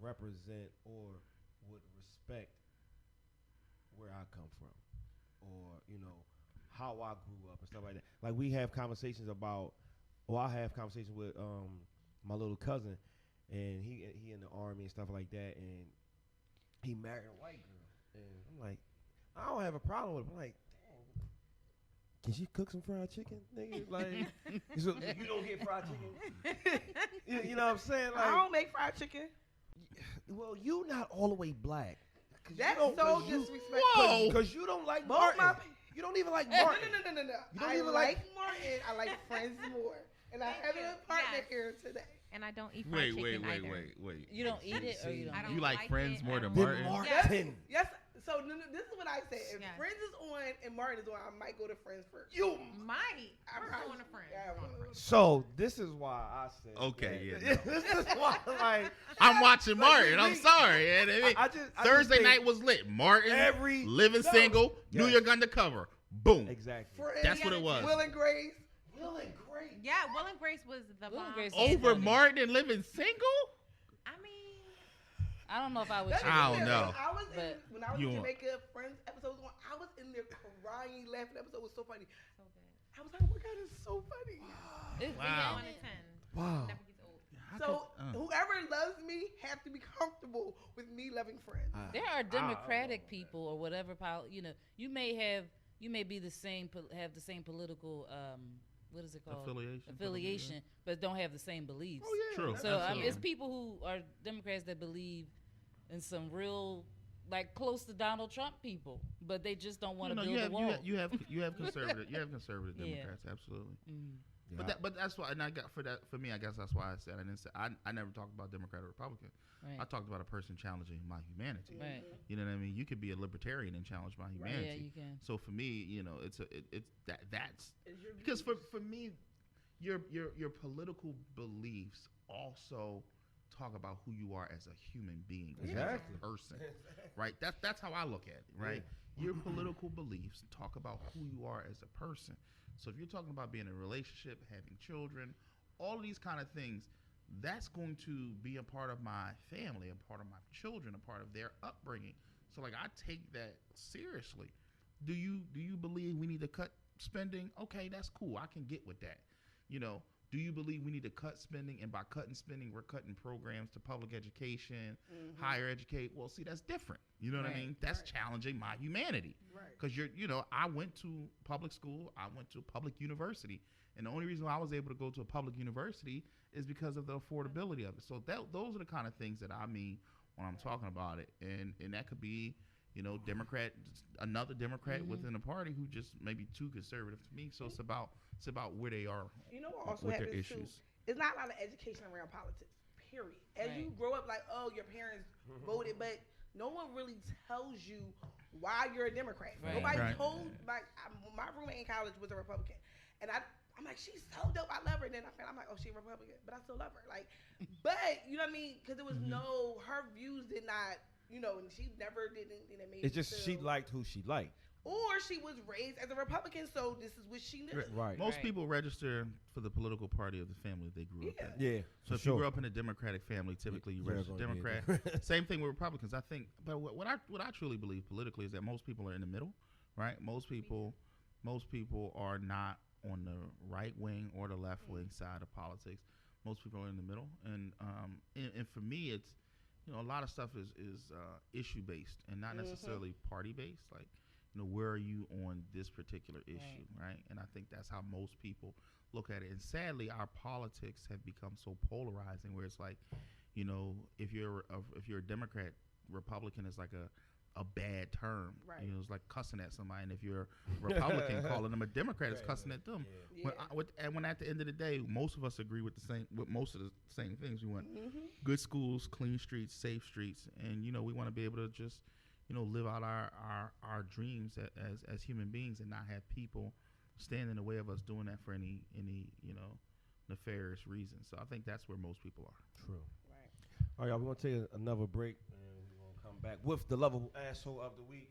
Speaker 7: represent or would respect where I come from, or how I grew up and stuff like that. Like we have conversations about, or I have conversations with my little cousin, and he in the army and stuff like that, and he married a white girl, and I'm like, I don't have a problem with it. I'm like, dang, can she cook some fried chicken, nigga? Like, so you don't get fried chicken? you know what I'm saying? Like,
Speaker 9: I don't make fried chicken.
Speaker 7: well, you not all the way black.
Speaker 9: That's so disrespectful.
Speaker 6: Whoa.
Speaker 7: Because you don't like
Speaker 9: Both
Speaker 7: Martin. You don't even like
Speaker 9: No,
Speaker 7: Martin.
Speaker 9: no.
Speaker 7: You don't
Speaker 9: I
Speaker 7: even
Speaker 9: like Martin. I like Friends more. And I have a partner
Speaker 8: Yes.
Speaker 9: here today.
Speaker 8: And I don't eat fried chicken either.
Speaker 6: Wait.
Speaker 5: You don't eat it or you don't.
Speaker 8: I don't
Speaker 6: You like Friends
Speaker 8: it,
Speaker 6: more
Speaker 8: I
Speaker 6: than
Speaker 8: don't
Speaker 6: Martin?
Speaker 7: Martin.
Speaker 9: Yes. So this is what I say. If
Speaker 8: Yes.
Speaker 9: Friends is on and Martin is on, I might go to Friends first.
Speaker 7: You.
Speaker 8: Might.
Speaker 9: I'm
Speaker 8: We're
Speaker 9: probably-
Speaker 8: going to friends.
Speaker 9: Yeah,
Speaker 8: We're going to friends.
Speaker 7: So this is why I said.
Speaker 6: Okay,
Speaker 7: that.
Speaker 6: yeah,
Speaker 7: This is why, like,
Speaker 6: I'm watching Martin. I'm
Speaker 7: we-
Speaker 6: sorry. I mean,
Speaker 7: I just
Speaker 6: Thursday
Speaker 7: think
Speaker 6: night was lit. Martin, Living
Speaker 7: No.
Speaker 6: Single, New
Speaker 7: Yes.
Speaker 6: York Undercover. Boom.
Speaker 7: Exactly.
Speaker 9: Friends,
Speaker 6: That's what it was.
Speaker 9: Will and Grace.
Speaker 7: Will and Grace.
Speaker 8: Yeah, Will and Grace was the
Speaker 5: Will and
Speaker 8: bomb.
Speaker 5: Grace was
Speaker 6: Over
Speaker 5: funny.
Speaker 6: Martin and Living Single?
Speaker 8: I mean,
Speaker 5: I don't know if I would.
Speaker 9: That's
Speaker 5: choose
Speaker 6: I don't
Speaker 5: it.
Speaker 6: know.
Speaker 9: When I was
Speaker 6: You
Speaker 9: in
Speaker 6: want-
Speaker 9: Jamaica, Friends episode was on, I was in there crying, laughing. The episode was so funny.
Speaker 8: so good.
Speaker 9: I was like, oh my God, it's so funny.
Speaker 6: Wow.
Speaker 8: 1 to 10.
Speaker 7: Wow.
Speaker 8: Never gets old.
Speaker 9: So whoever loves me have to be comfortable with me loving Friends.
Speaker 5: There are Democratic people or whatever. You may be the same, have the same political, what is it called? Affiliation, but don't have the same beliefs.
Speaker 6: Oh, yeah. True.
Speaker 5: So
Speaker 6: Absolutely.
Speaker 5: it's people who are Democrats that believe in some real, like close to Donald Trump people, but they just don't want to build a wall.
Speaker 6: you have conservative
Speaker 5: Yeah.
Speaker 6: Democrats, absolutely.
Speaker 5: Mm.
Speaker 7: Yeah.
Speaker 6: But that's why, and I got for me, I guess that's why I said I didn't say I never talked about Democrat or Republican.
Speaker 5: Right.
Speaker 6: I talked about a person challenging my humanity.
Speaker 5: Right.
Speaker 6: You know what I mean? You could be a libertarian and challenge my humanity.
Speaker 5: Yeah, you can.
Speaker 6: So for me, that's because for me, your political beliefs also talk about who you are as a human being,
Speaker 7: Exactly.
Speaker 6: as a person, right? That's how I look at it, right?
Speaker 7: Yeah.
Speaker 6: Your political beliefs talk about who you are as a person. So if you're talking about being in a relationship, having children, all of these kind of things, that's going to be a part of my family, a part of my children, a part of their upbringing. So like I take that seriously. Do you believe we need to cut spending? Okay, that's cool. I can get with that. Do you believe we need to cut spending? And by cutting spending, we're cutting programs to public education, higher educate. Well, see, that's different. You know what I mean? That's challenging my humanity.
Speaker 9: Right.
Speaker 6: Because I went to public school. I went to a public university. And the only reason why I was able to go to a public university is because of the affordability of it. So those are the kind of things that I mean when I'm talking about it. And that could be, another Democrat within the party who just may be too conservative to me. So it's about where they are
Speaker 9: You know what also
Speaker 6: with their
Speaker 9: happens
Speaker 6: issues.
Speaker 9: too? It's not a lot of education around politics, period. As you grow up, like, oh, your parents voted, but no one really tells you why you're a Democrat.
Speaker 5: Right.
Speaker 9: Nobody
Speaker 6: Right.
Speaker 9: told, my roommate in college was a Republican. And I'm like, she's so dope. I love her. And then I'm like, oh, she's a Republican, but I still love her. Like, but you know what I mean? Because it was her views did not, and she never did anything that made
Speaker 7: It's
Speaker 9: me
Speaker 7: just she
Speaker 9: feel-
Speaker 7: liked who she liked.
Speaker 9: Or she was raised as a Republican, so this is what she knew.
Speaker 7: Right.
Speaker 6: Most people register for the political party of the family they grew up in.
Speaker 7: Yeah.
Speaker 6: So if you grew up in a Democratic family, typically you
Speaker 7: You're
Speaker 6: register
Speaker 7: gonna be a
Speaker 6: Democrat. Same thing with Republicans. I think, but what I truly believe politically is that most people are in the middle, right? Most people are not on the right wing or the left wing side of politics. Most people are in the middle, and for me, it's a lot of stuff is issue based and not necessarily party based. Like, where are you on this particular issue, right? And I think that's how most people look at it. And sadly, our politics have become so polarizing, where it's like, if you're a Democrat, Republican is like a a bad term.
Speaker 9: Right.
Speaker 6: You know, it's like cussing at somebody, and if you're a Republican, calling them a Democrat is cussing at them.
Speaker 9: Yeah.
Speaker 6: When at the end of the day, most of us agree with most of the same things. We want
Speaker 9: Mm-hmm.
Speaker 6: good schools, clean streets, safe streets, and you know we want to be able to just live out our dreams as human beings and not have people stand in the way of us doing that for any nefarious reasons. So I think that's where most people are.
Speaker 7: True.
Speaker 9: Right.
Speaker 7: All right, y'all, we're gonna take another break, and we're gonna come back with the lovable asshole of the week.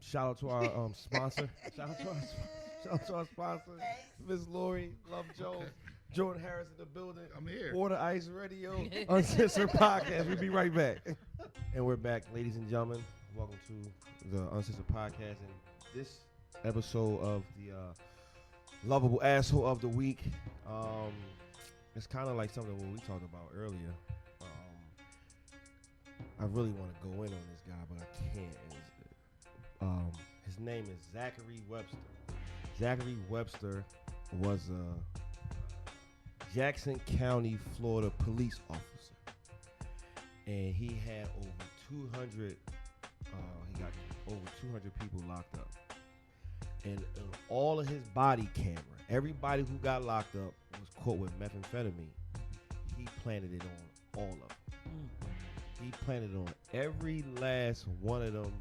Speaker 7: Shout out to our sponsor. Shout out to our sponsor, Miss Lori Love Jones, Jordan Harris in the building.
Speaker 6: I'm here.
Speaker 7: Water Ice Radio, Uncensored Podcast. We'll be right back. And we're back, ladies and gentlemen. Welcome to the Uncensored Podcast, and this episode of the lovable asshole of the week. It's kind of like something what we talked about earlier. I really want to go in on this guy, but I can't. His name is Zachary Webster. Zachary Webster was a Jackson County, Florida police officer, and he had over 200. He got over 200 people locked up, and all of his body camera, everybody who got locked up was caught with methamphetamine. He planted it on all of them. He planted it on every last one of them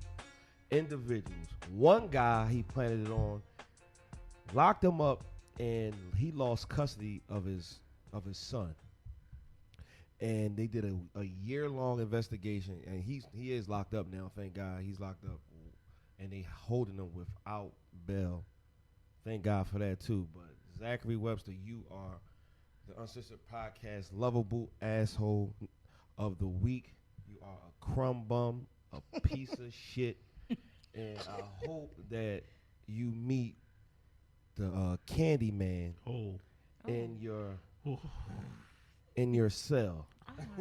Speaker 7: individuals. One guy he planted it on, locked him up, and he lost custody of his son. And they did a year-long investigation, and he is locked up now. Thank God he's locked up, and they holding him without bail. Thank God for that too. But Zachary Webster, you are the Uncensored Podcast lovable asshole of the week. You are a crumb bum, a piece of shit, and I hope that you meet the Candy Man in your cell.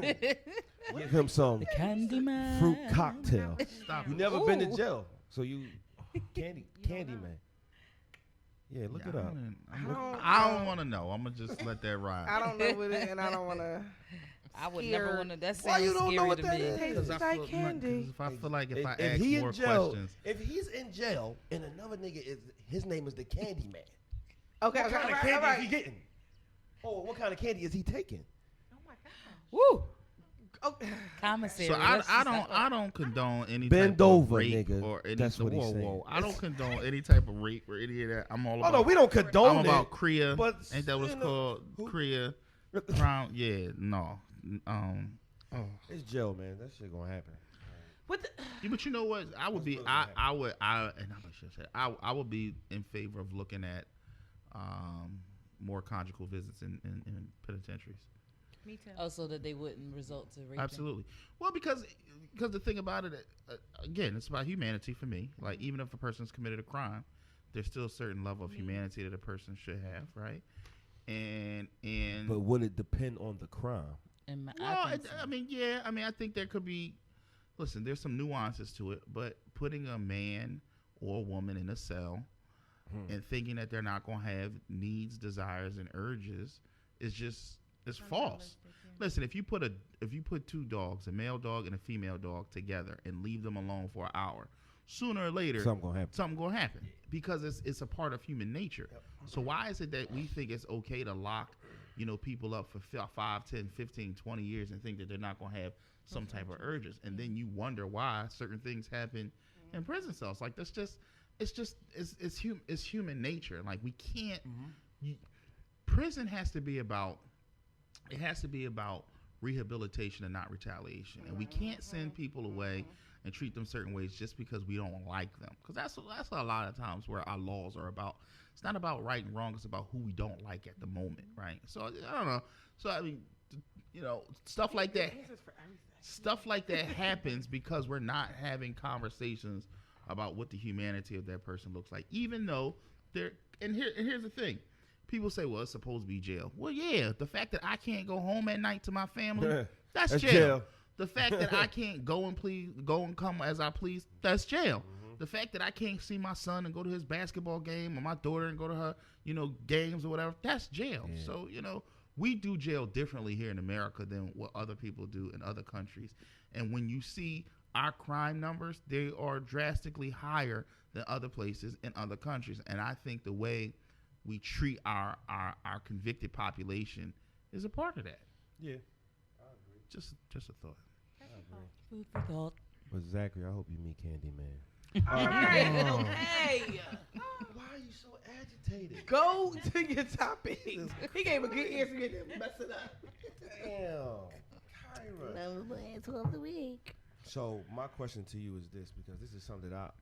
Speaker 7: Give him some
Speaker 5: Candyman
Speaker 7: fruit cocktail.
Speaker 6: Stop.
Speaker 7: You never been to jail, so you Candy Man. Yeah, look it up.
Speaker 6: I don't want to know. I'm gonna just let that ride.
Speaker 9: I don't know what it is, and I don't want to.
Speaker 5: I would never want to. That
Speaker 7: Why
Speaker 5: sounds
Speaker 7: you don't know
Speaker 5: scary
Speaker 7: what
Speaker 5: to
Speaker 7: that
Speaker 5: me.
Speaker 7: is?
Speaker 9: Tastes like candy.
Speaker 6: If I feel like if I
Speaker 7: If
Speaker 6: ask
Speaker 7: he in
Speaker 6: more
Speaker 7: jail,
Speaker 6: questions,
Speaker 7: if he's in jail and another nigga his name is the Candy Man.
Speaker 9: Okay,
Speaker 7: What
Speaker 9: okay,
Speaker 7: kind of
Speaker 9: all
Speaker 7: candy
Speaker 9: right.
Speaker 7: is he getting? Oh, what kind of candy is he taking?
Speaker 9: Oh my god.
Speaker 5: Woo!
Speaker 9: Okay.
Speaker 5: Commissary.
Speaker 6: so
Speaker 5: Let's just-
Speaker 6: I don't condone any
Speaker 7: Bend
Speaker 6: type
Speaker 7: over,
Speaker 6: of rape
Speaker 7: nigga.
Speaker 6: or any.
Speaker 7: That's what he's
Speaker 6: whoa,
Speaker 7: saying.
Speaker 6: whoa. I don't condone any type of rape or any of that. I'm all
Speaker 7: Oh
Speaker 6: about.
Speaker 7: no, we don't condone
Speaker 6: I'm
Speaker 7: it.
Speaker 6: about Kriya.
Speaker 7: but,
Speaker 6: Ain't that what's
Speaker 7: you know,
Speaker 6: called?
Speaker 7: who-
Speaker 6: Kriya. Crown. Yeah. No.
Speaker 7: It's jail, man. That shit gonna happen.
Speaker 9: What the,
Speaker 6: Yeah, but you know what? I would
Speaker 7: That's
Speaker 6: be.
Speaker 7: what's gonna
Speaker 6: I would be in favor of looking at more conjugal visits in penitentiaries.
Speaker 8: Me too.
Speaker 5: Oh, so that they wouldn't result to rape.
Speaker 6: Absolutely. Well, because the thing about it, again, it's about humanity for me. Like, even if a person's committed a crime, there's still a certain level of humanity that a person should have, right? And
Speaker 7: But would it depend on the crime?
Speaker 5: And
Speaker 6: well,
Speaker 5: I think so.
Speaker 6: I think there could be. Listen, there's some nuances to it, but putting a man or a woman in a cell and thinking that they're not going to have needs, desires, and urges is false. Listen, if you put two dogs, a male dog and a female dog, together and leave them alone for an hour, sooner or later something gonna happen because it's a part of human nature. Yep. So why is it that we think it's okay to lock people up for 5, 10, 15, 20 years and think that they're not gonna have some type of urges, and then you wonder why certain things happen in prison cells? Like it's human nature. Like we can't. Prison has to be about. It has to be about rehabilitation and not retaliation, and we can't send people away and treat them certain ways just because we don't like them. Because that's a lot of times where our laws are about. It's not about right and wrong. It's about who we don't like at the moment, right? So I don't know. So I mean, stuff like that. Stuff like that happens because we're not having conversations about what the humanity of that person looks like, even though they're. And here's the thing. People say, well, it's supposed to be jail. Well, yeah, the fact that I can't go home at night to my family, that's jail. The fact that I can't go and come as I please, that's jail. The fact that I can't see my son and go to his basketball game or my daughter and go to her, games or whatever, that's jail. Yeah. So, we do jail differently here in America than what other people do in other countries. And when you see our crime numbers, they are drastically higher than other places in other countries. And I think the way we treat our convicted population is a part of that.
Speaker 7: Yeah, I agree.
Speaker 6: Just a thought.
Speaker 7: I agree.
Speaker 5: Food for thought.
Speaker 7: But Zachary, I hope you meet Candyman.
Speaker 9: Alright, okay.
Speaker 7: Why are you so agitated?
Speaker 9: Go to your topic. He gave a good answer, you didn't mess it up.
Speaker 7: Damn, Kyra.
Speaker 10: Number 12 of the week.
Speaker 7: So my question to you is this, because this is something that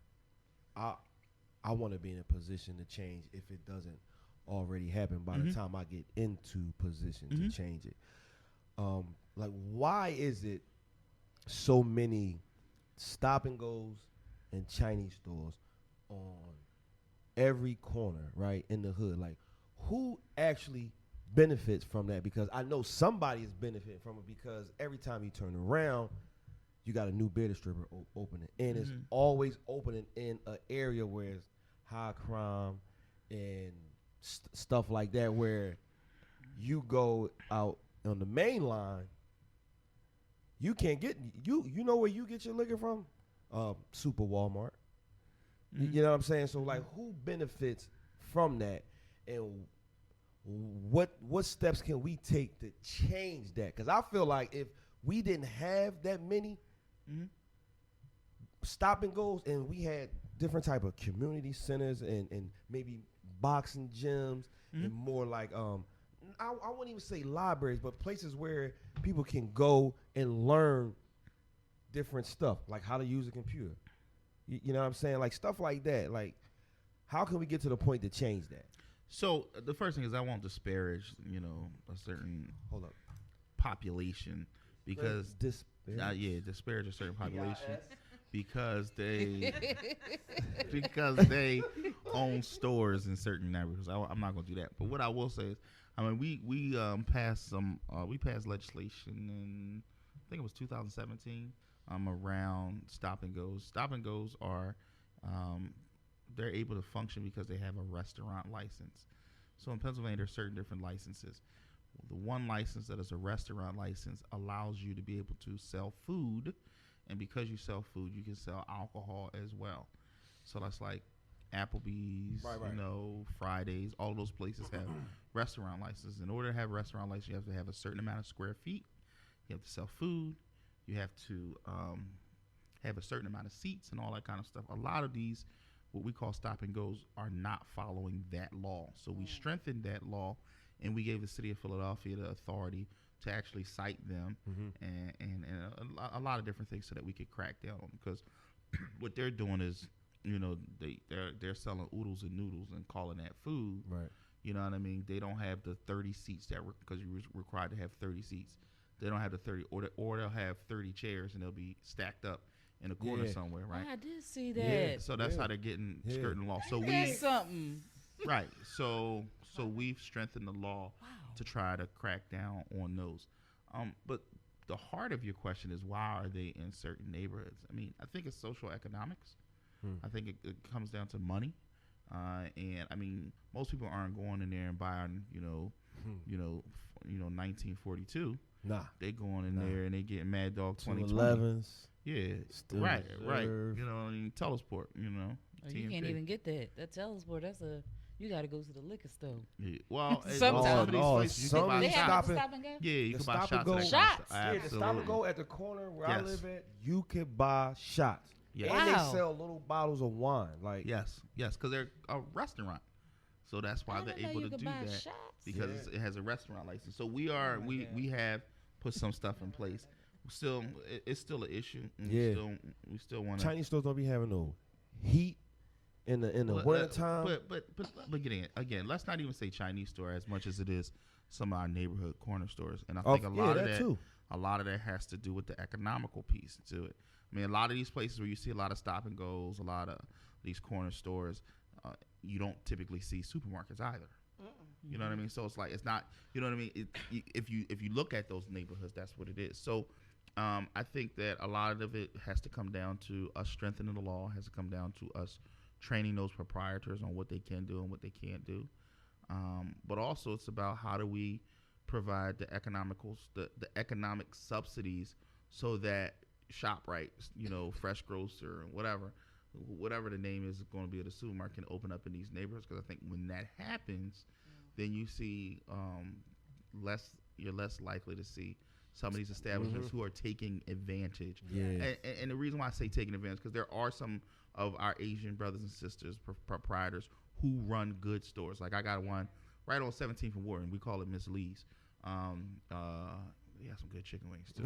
Speaker 7: I want to be in a position to change if it doesn't already happen by the time I get into position to change it. Like, why is it so many stop and goes and Chinese stores on every corner, right, in the hood? Like, who actually benefits from that? Because I know somebody is benefiting from it, because every time you turn around, you got a new beer distributor opening, and it's always opening in an area where it's high crime and stuff like that, where you go out on the main line, you can't get you know where you get your liquor from? Super Walmart. You know what I'm saying? So like, who benefits from that, and what steps can we take to change that? Because I feel like if we didn't have that many stop and goes, and we had different type of community centers and maybe boxing gyms and more like I wouldn't even say libraries, but places where people can go and learn different stuff, like how to use a computer. You know what I'm saying? Like stuff like that. Like, how can we get to the point to change that?
Speaker 6: So the first thing is, I won't disparage, a certain population, because disparage a certain population because they own stores in certain neighborhoods. I'm not gonna do that. But what I will say is, I mean, we passed legislation in, I think it was 2017, around stop and goes. Stop and goes are they're able to function because they have a restaurant license. So in Pennsylvania, there's certain different licenses. The one license that is a restaurant license allows you to be able to sell food, and because you sell food, you can sell alcohol as well. So that's like Applebee's, Fridays, all those places have restaurant licenses. In order to have a restaurant license, you have to have a certain amount of square feet. You have to sell food. You have to have a certain amount of seats and all that kind of stuff. A lot of these, what we call stop and goes, are not following that law. So we strengthened that law, and we gave the city of Philadelphia the authority to actually cite them and a lot of different things so that we could crack down on them. Because what they're doing is, they're selling oodles and noodles and calling that food.
Speaker 7: Right.
Speaker 6: You know what I mean? They don't have the 30 seats because you're required to have 30 seats. They don't have the 30, or they'll have 30 chairs and they'll be stacked up in a corner somewhere, right?
Speaker 5: I did see that.
Speaker 6: Yeah. So that's how they're getting skirting the law. So
Speaker 5: That's something.
Speaker 6: right. So we've strengthened the law to try to crack down on those. But the heart of your question is, why are they in certain neighborhoods? I mean, I think it's social economics. I think it comes down to money. And I mean, most people aren't going in there and buying, 1942.
Speaker 7: Nah.
Speaker 6: They going in there and they getting Mad Dog 2020.
Speaker 7: 211s.
Speaker 6: Yeah.
Speaker 7: Still
Speaker 6: right.
Speaker 7: reserve.
Speaker 6: Telesport,
Speaker 5: Oh, you can't even get that. That Telesport, you got to go to the liquor store.
Speaker 6: Yeah. Well,
Speaker 5: Sometimes.
Speaker 6: some of these places you can buy
Speaker 5: They have
Speaker 6: shots.
Speaker 5: to stop and go?
Speaker 6: Yeah, you
Speaker 7: The
Speaker 6: can buy
Speaker 7: stop
Speaker 6: shots.
Speaker 7: and go.
Speaker 6: of that kind of
Speaker 5: Shots.
Speaker 6: stuff.
Speaker 7: Yeah, the stop and
Speaker 6: Absolutely.
Speaker 7: go at the corner where I
Speaker 6: Yes.
Speaker 7: live at, you can buy shots.
Speaker 6: Yes.
Speaker 7: And
Speaker 5: Wow.
Speaker 7: they sell little bottles of wine. Like,
Speaker 6: Yes, because they're a restaurant, so that's why
Speaker 5: I
Speaker 6: they're
Speaker 5: didn't know
Speaker 6: able
Speaker 5: you
Speaker 6: to
Speaker 5: could
Speaker 6: do
Speaker 5: buy
Speaker 6: that,
Speaker 5: shots.
Speaker 6: because it has a restaurant license. So we have put some stuff in place. It's still an issue. And we still want to.
Speaker 7: Chinese stores don't be having no heat in the winter time.
Speaker 6: But again, let's not even say Chinese store as much as it is some of our neighborhood corner stores, and I think a lot of that
Speaker 7: too.
Speaker 6: A lot of that has to do with the economical piece to it. I mean, a lot of these places where you see a lot of stop and goes, a lot of these corner stores, you don't typically see supermarkets either. You know what I mean? So it's like, it's not, you know what I mean? If you look at those neighborhoods, that's what it is. So I think that a lot of it has to come down to us strengthening the law, has to come down to us training those proprietors on what they can do and what they can't do. But also it's about how do we provide the economic subsidies so that ShopRite, Fresh Grocer, and whatever the name is going to be of the supermarket can open up in these neighborhoods. Because I think when that happens, then you see you're less likely to see some of these establishments who are taking advantage.
Speaker 7: Yeah.
Speaker 6: And the reason why I say taking advantage, because there are some of our Asian brothers and sisters, proprietors, who run good stores. Like I got one right on 17th and Warren. We call it Miss Lee's. They have some good chicken wings too.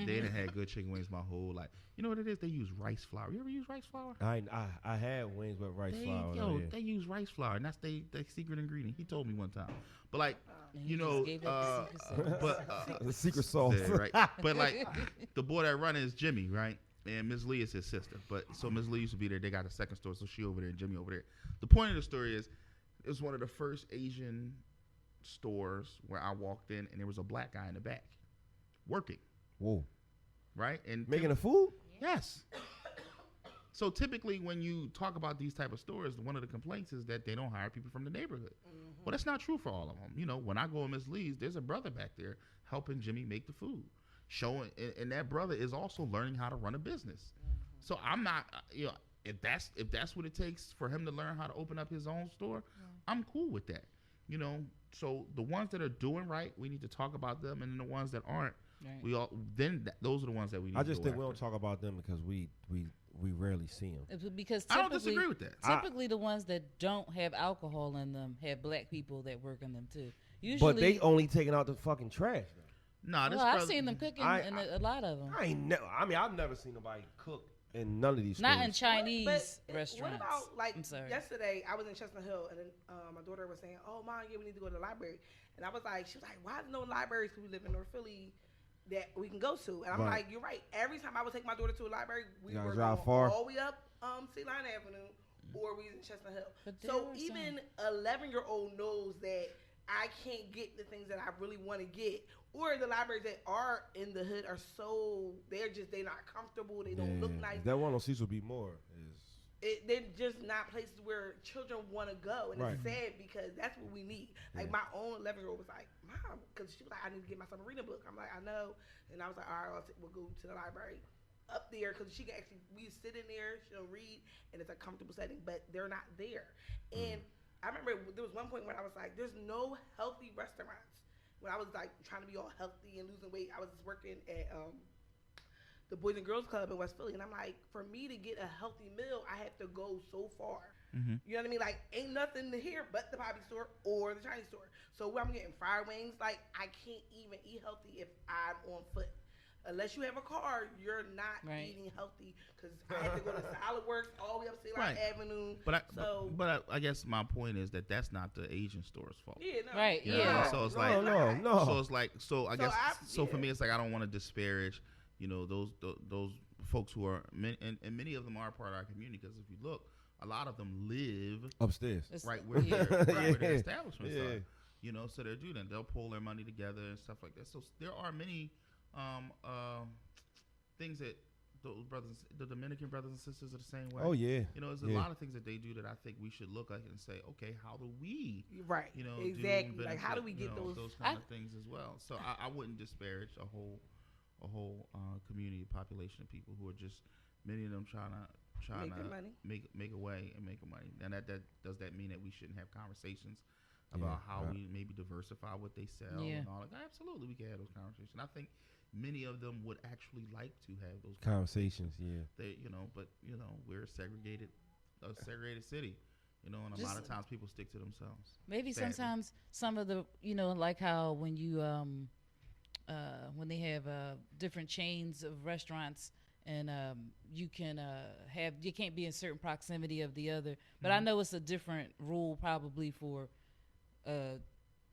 Speaker 6: They done had good chicken wings my whole life. You know what it is? They use rice flour. You ever use rice flour?
Speaker 7: I had wings with rice flour.
Speaker 6: They use rice flour, and that's the secret ingredient. He told me one time. But like,
Speaker 7: the secret sauce,
Speaker 6: yeah, right? But like, the boy that run is Jimmy, right? And Ms. Lee is his sister. But so Ms. Lee used to be there. They got a second store, so she over there and Jimmy over there. The point of the story is, it was one of the first Asian stores where I walked in, and there was a black guy in the back working.
Speaker 7: Whoa.
Speaker 6: Right? And
Speaker 7: making the food?
Speaker 6: Yes. So typically when you talk about these type of stores, one of the complaints is that they don't hire people from the neighborhood. Well, that's not true for all of them. When I go to Miss Lee's, there's a brother back there helping Jimmy make the food. And that brother is also learning how to run a business. So I'm not, if that's what it takes for him to learn how to open up his own store, I'm cool with that. So the ones that are doing right, we need to talk about them, and then the ones that aren't, those are the ones that we need.
Speaker 7: I just think
Speaker 6: after.
Speaker 7: we don't talk about them because we rarely see them.
Speaker 5: Because
Speaker 6: I don't disagree with that.
Speaker 5: Typically, the ones that don't have alcohol in them have black people that work in them too. Usually,
Speaker 7: but they only taking out the fucking trash.
Speaker 6: Nah,
Speaker 5: I've seen them cooking in a lot of them.
Speaker 7: I've never seen nobody cook in none of these.
Speaker 5: Not
Speaker 7: stores.
Speaker 5: in Chinese restaurants.
Speaker 9: What about yesterday? I was in Chestnut Hill, and then my daughter was saying, "Oh, Mom, we need to go to the library." And I was like, she was like, "Why is no libraries? Because we live in North Philly that we can go to." And I'm like, "You're right." Every time I would take my daughter to a library, we were going all the way up Sea Line Avenue, or we was in Chestnut Hill. So even 11-year-old knows that I can't get the things that I really want to get. Or the libraries that are in the hood are they're not comfortable. They don't look nice.
Speaker 7: That one on Cecil B. Moore is.
Speaker 9: They're just not places where children want to go, and it's sad because that's what we need. Like my own 11-year-old was like, "Mom," because she was like, "I need to get my son a reading book." I'm like, "I know," and I was like, "All right, we'll go to the library up there because she can actually we sit in there, she'll read, and it's a comfortable setting." But they're not there, and I remember there was one point when I was like, "There's no healthy restaurants." When I was like trying to be all healthy and losing weight, I was working at the Boys and Girls Club in West Philly, and I'm like, for me to get a healthy meal, I have to go so far. You know what I mean? Like, ain't nothing here but the Poppy store or the Chinese store. So where I'm getting fried wings, like I can't even eat healthy if I'm on foot. Unless you have a car, you're not eating healthy because I have to go to Salad Works all the way up Sea Line Avenue.
Speaker 6: But I guess my point is that that's not the Asian store's fault.
Speaker 9: Yeah, no.
Speaker 5: Right.
Speaker 6: You know? So it's like
Speaker 7: no.
Speaker 6: So it's like I guess for me it's like I don't want to disparage those folks who are and many of them are part of our community because if you look, a lot of them live
Speaker 7: upstairs,
Speaker 6: right where their establishments are. So they're doing that. They'll pull their money together and stuff like that. So there are many things that the Dominican brothers and sisters are the same way.
Speaker 7: Oh yeah.
Speaker 6: There's a lot of things that they do that I think we should look at and say, okay, how do we,
Speaker 9: exactly,
Speaker 6: do
Speaker 9: like how do we get
Speaker 6: those kind of things as well? So I wouldn't disparage a whole community population of people who are just many of them trying to make a way and make a money. And that does that mean that we shouldn't have conversations about how we maybe diversify what they sell and all that? Absolutely, we can have those conversations. I think many of them would actually like to have those conversations. They, but we're a segregated city, and a lot of times people stick to themselves.
Speaker 5: Maybe sometimes some of the, like how when you when they have different chains of restaurants and you can't be in certain proximity of the other. But I know it's a different rule probably for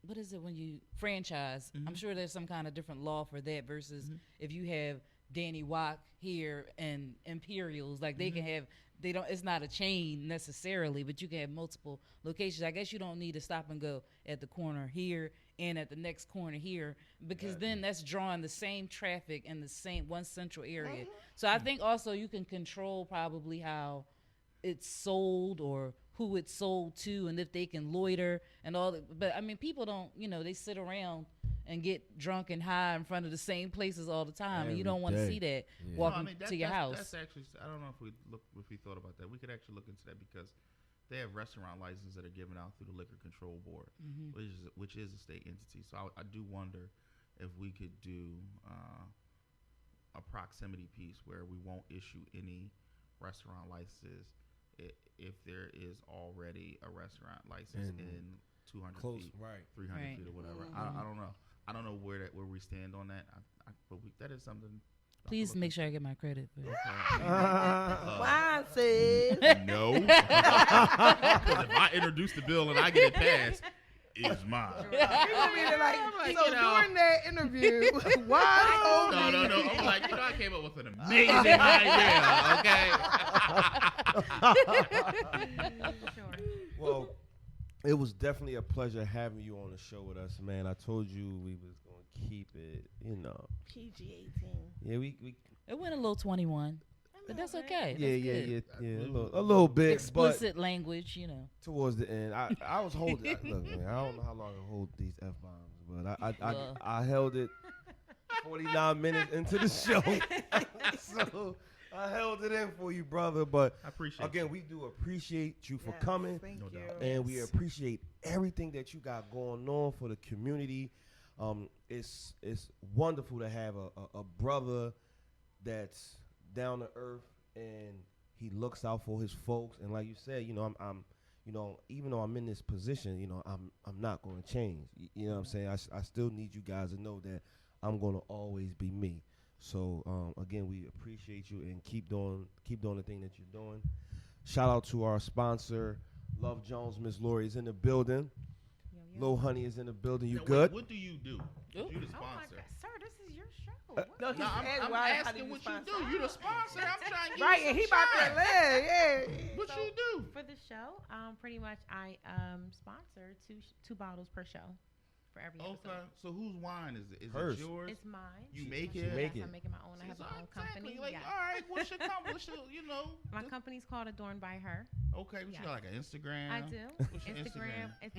Speaker 5: what is it when you franchise? I'm sure there's some kind of different law for that versus if you have Danny Wok here and Imperials, like they can have, it's not a chain necessarily, but you can have multiple locations. I guess you don't need to stop and go at the corner here and at the next corner here because then that's drawing the same traffic in the same one central area. So I think also you can control probably how it's sold or who it's sold to and if they can loiter and all that. But I mean, people don't, they sit around and get drunk and high in front of the same places all the time, and you
Speaker 7: Every
Speaker 5: don't want to
Speaker 7: day.
Speaker 5: see that
Speaker 7: Yeah.
Speaker 5: walking to your house.
Speaker 6: That's actually, I don't know if we thought about that. We could actually look into that because they have restaurant licenses that are given out through the Liquor Control Board, which is a state entity. So I do wonder if we could do a proximity piece where we won't issue any restaurant licenses if there is already a restaurant license
Speaker 7: And
Speaker 6: in 200
Speaker 7: close,
Speaker 6: feet,
Speaker 7: right?
Speaker 6: 300
Speaker 5: Right.
Speaker 6: feet or whatever. I don't know. I don't know where we stand on that. But that is something.
Speaker 5: Please make sure I get my credit for it.
Speaker 9: Why, sis?
Speaker 6: No. Because if I introduce the bill and I get it passed, it's mine.
Speaker 9: You gonna be like,
Speaker 6: Like,
Speaker 9: so
Speaker 6: you know.
Speaker 9: during that interview, why?
Speaker 6: No. I'm like, I came up with an amazing idea, okay?
Speaker 8: Sure.
Speaker 7: Well, it was definitely a pleasure having you on the show with us, man. I told you we was gonna keep it,
Speaker 9: PG-18.
Speaker 7: Yeah, we
Speaker 5: It went a little 21, but that's okay.
Speaker 7: yeah,
Speaker 5: That's good.
Speaker 7: a little bit,
Speaker 5: Explicit language,
Speaker 7: but towards the end, I was holding. Look, man, I don't know how long I hold these F-bombs, but I held it 49 minutes into the show, so I held it in for you, brother. But
Speaker 6: I appreciate
Speaker 7: again,
Speaker 6: you.
Speaker 7: we do appreciate you for
Speaker 9: Yes,
Speaker 7: coming.
Speaker 9: Thank
Speaker 6: No
Speaker 9: you.
Speaker 6: doubt.
Speaker 7: And we appreciate everything that you got going on for the community. It's wonderful to have a brother that's down to earth and he looks out for his folks. And like you said, I'm even though I'm in this position, I'm not going to change. You know what I'm saying? I still need you guys to know that I'm going to always be me. So again, we appreciate you and keep doing the thing that you're doing. Shout out to our sponsor, Love Jones. Miss Lori is in the building.
Speaker 8: Yo.
Speaker 7: Lil Honey is in the building. You
Speaker 6: Now,
Speaker 7: good?
Speaker 6: What do you do?
Speaker 5: Ooh.
Speaker 6: You the
Speaker 8: Oh my
Speaker 6: sponsor.
Speaker 8: God, sir, this is your show.
Speaker 9: No, he's
Speaker 6: No, I'm asking what you do. You the sponsor. I'm trying to get
Speaker 9: Right,
Speaker 6: you
Speaker 9: and he
Speaker 6: some
Speaker 9: about to
Speaker 6: shine.
Speaker 9: live. Yeah.
Speaker 6: What
Speaker 8: So-
Speaker 6: you do?
Speaker 8: For the show, pretty much I sponsor two bottles per show for every
Speaker 6: Okay.
Speaker 8: episode.
Speaker 6: So whose wine is it? Is
Speaker 7: Hers.
Speaker 6: it yours?
Speaker 8: It's mine.
Speaker 6: You make
Speaker 8: Yes,
Speaker 6: it?
Speaker 7: You make it.
Speaker 8: I'm making my own. I have my own company.
Speaker 6: Like,
Speaker 8: Yes.
Speaker 6: all right, what's your company?
Speaker 8: My company's called Adorned by Her.
Speaker 6: Okay, what
Speaker 8: Yes.
Speaker 6: you got, like an Instagram?
Speaker 8: I do.
Speaker 6: What's your
Speaker 8: Instagram, it's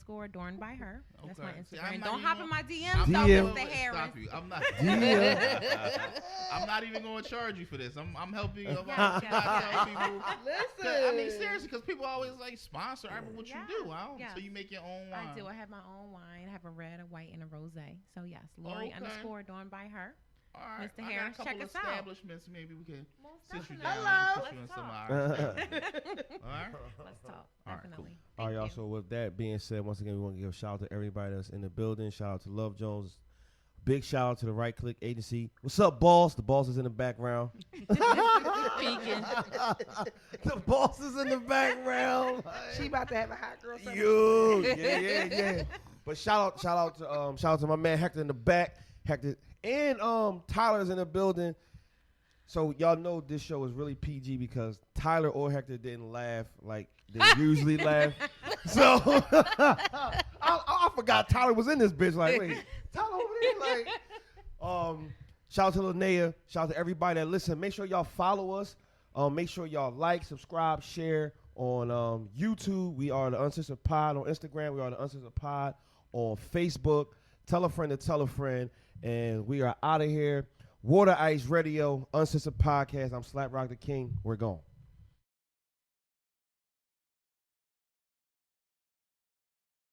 Speaker 8: Lori_Adorned by Her. That's my
Speaker 6: Okay. See,
Speaker 8: Instagram.
Speaker 6: I'm not
Speaker 8: Don't
Speaker 6: even
Speaker 8: hop
Speaker 6: gonna-
Speaker 8: in my
Speaker 6: I'm
Speaker 8: DMs,
Speaker 6: not
Speaker 8: though,
Speaker 6: gonna
Speaker 8: Mr. Harris.
Speaker 6: stop you. I'm not.
Speaker 7: Yeah.
Speaker 6: I'm not even going to charge you for this. I'm helping you.
Speaker 8: Yes, yes,
Speaker 6: tell people.
Speaker 9: Listen.
Speaker 6: I mean, seriously, because people always like sponsor. I mean, what you do? I don't.
Speaker 8: Yes.
Speaker 6: So you make your own wine.
Speaker 8: I do. I have my own wine. I have a red, a white, and a rosé. So yes, Lori
Speaker 6: Okay.
Speaker 8: _Adorned by Her.
Speaker 6: All right.
Speaker 8: Mr.
Speaker 6: I
Speaker 8: Harris,
Speaker 6: got a couple
Speaker 8: check us out.
Speaker 6: establishments. Maybe we can
Speaker 8: Most
Speaker 6: sit you
Speaker 8: definitely.
Speaker 6: down.
Speaker 9: Hello.
Speaker 6: Put you in
Speaker 8: Let's
Speaker 6: some
Speaker 8: talk.
Speaker 6: of our- All right.
Speaker 8: Let's talk.
Speaker 6: All right,
Speaker 8: Definitely.
Speaker 7: All right,
Speaker 8: Thank
Speaker 7: y'all.
Speaker 8: you.
Speaker 7: So with that being said, once again, we want to give a shout out to everybody that's in the building. Shout out to Love Jones. Big shout out to the Right Click Agency. What's up, boss? The boss is in the background.
Speaker 5: Peeking.
Speaker 7: The boss is in the background.
Speaker 9: She about to have a hot girl summer.
Speaker 7: You, yeah. But shout out to my man Hector in the back. Hector and Tyler's in the building. So y'all know this show is really PG because Tyler or Hector didn't laugh like they usually laugh. So I forgot Tyler was in this bitch. Like, wait, Tyler over there? Like, shout out to Linnea. Shout out to everybody that listen. Make sure y'all follow us. Make sure y'all like, subscribe, share on YouTube. We are the Uncensored Pod on Instagram. We are the Uncensored Pod on Facebook. Tell a friend to tell a friend. And we are out of here. Water Ice Radio, Uncensored Podcast. I'm Slap Rock the King. We're gone.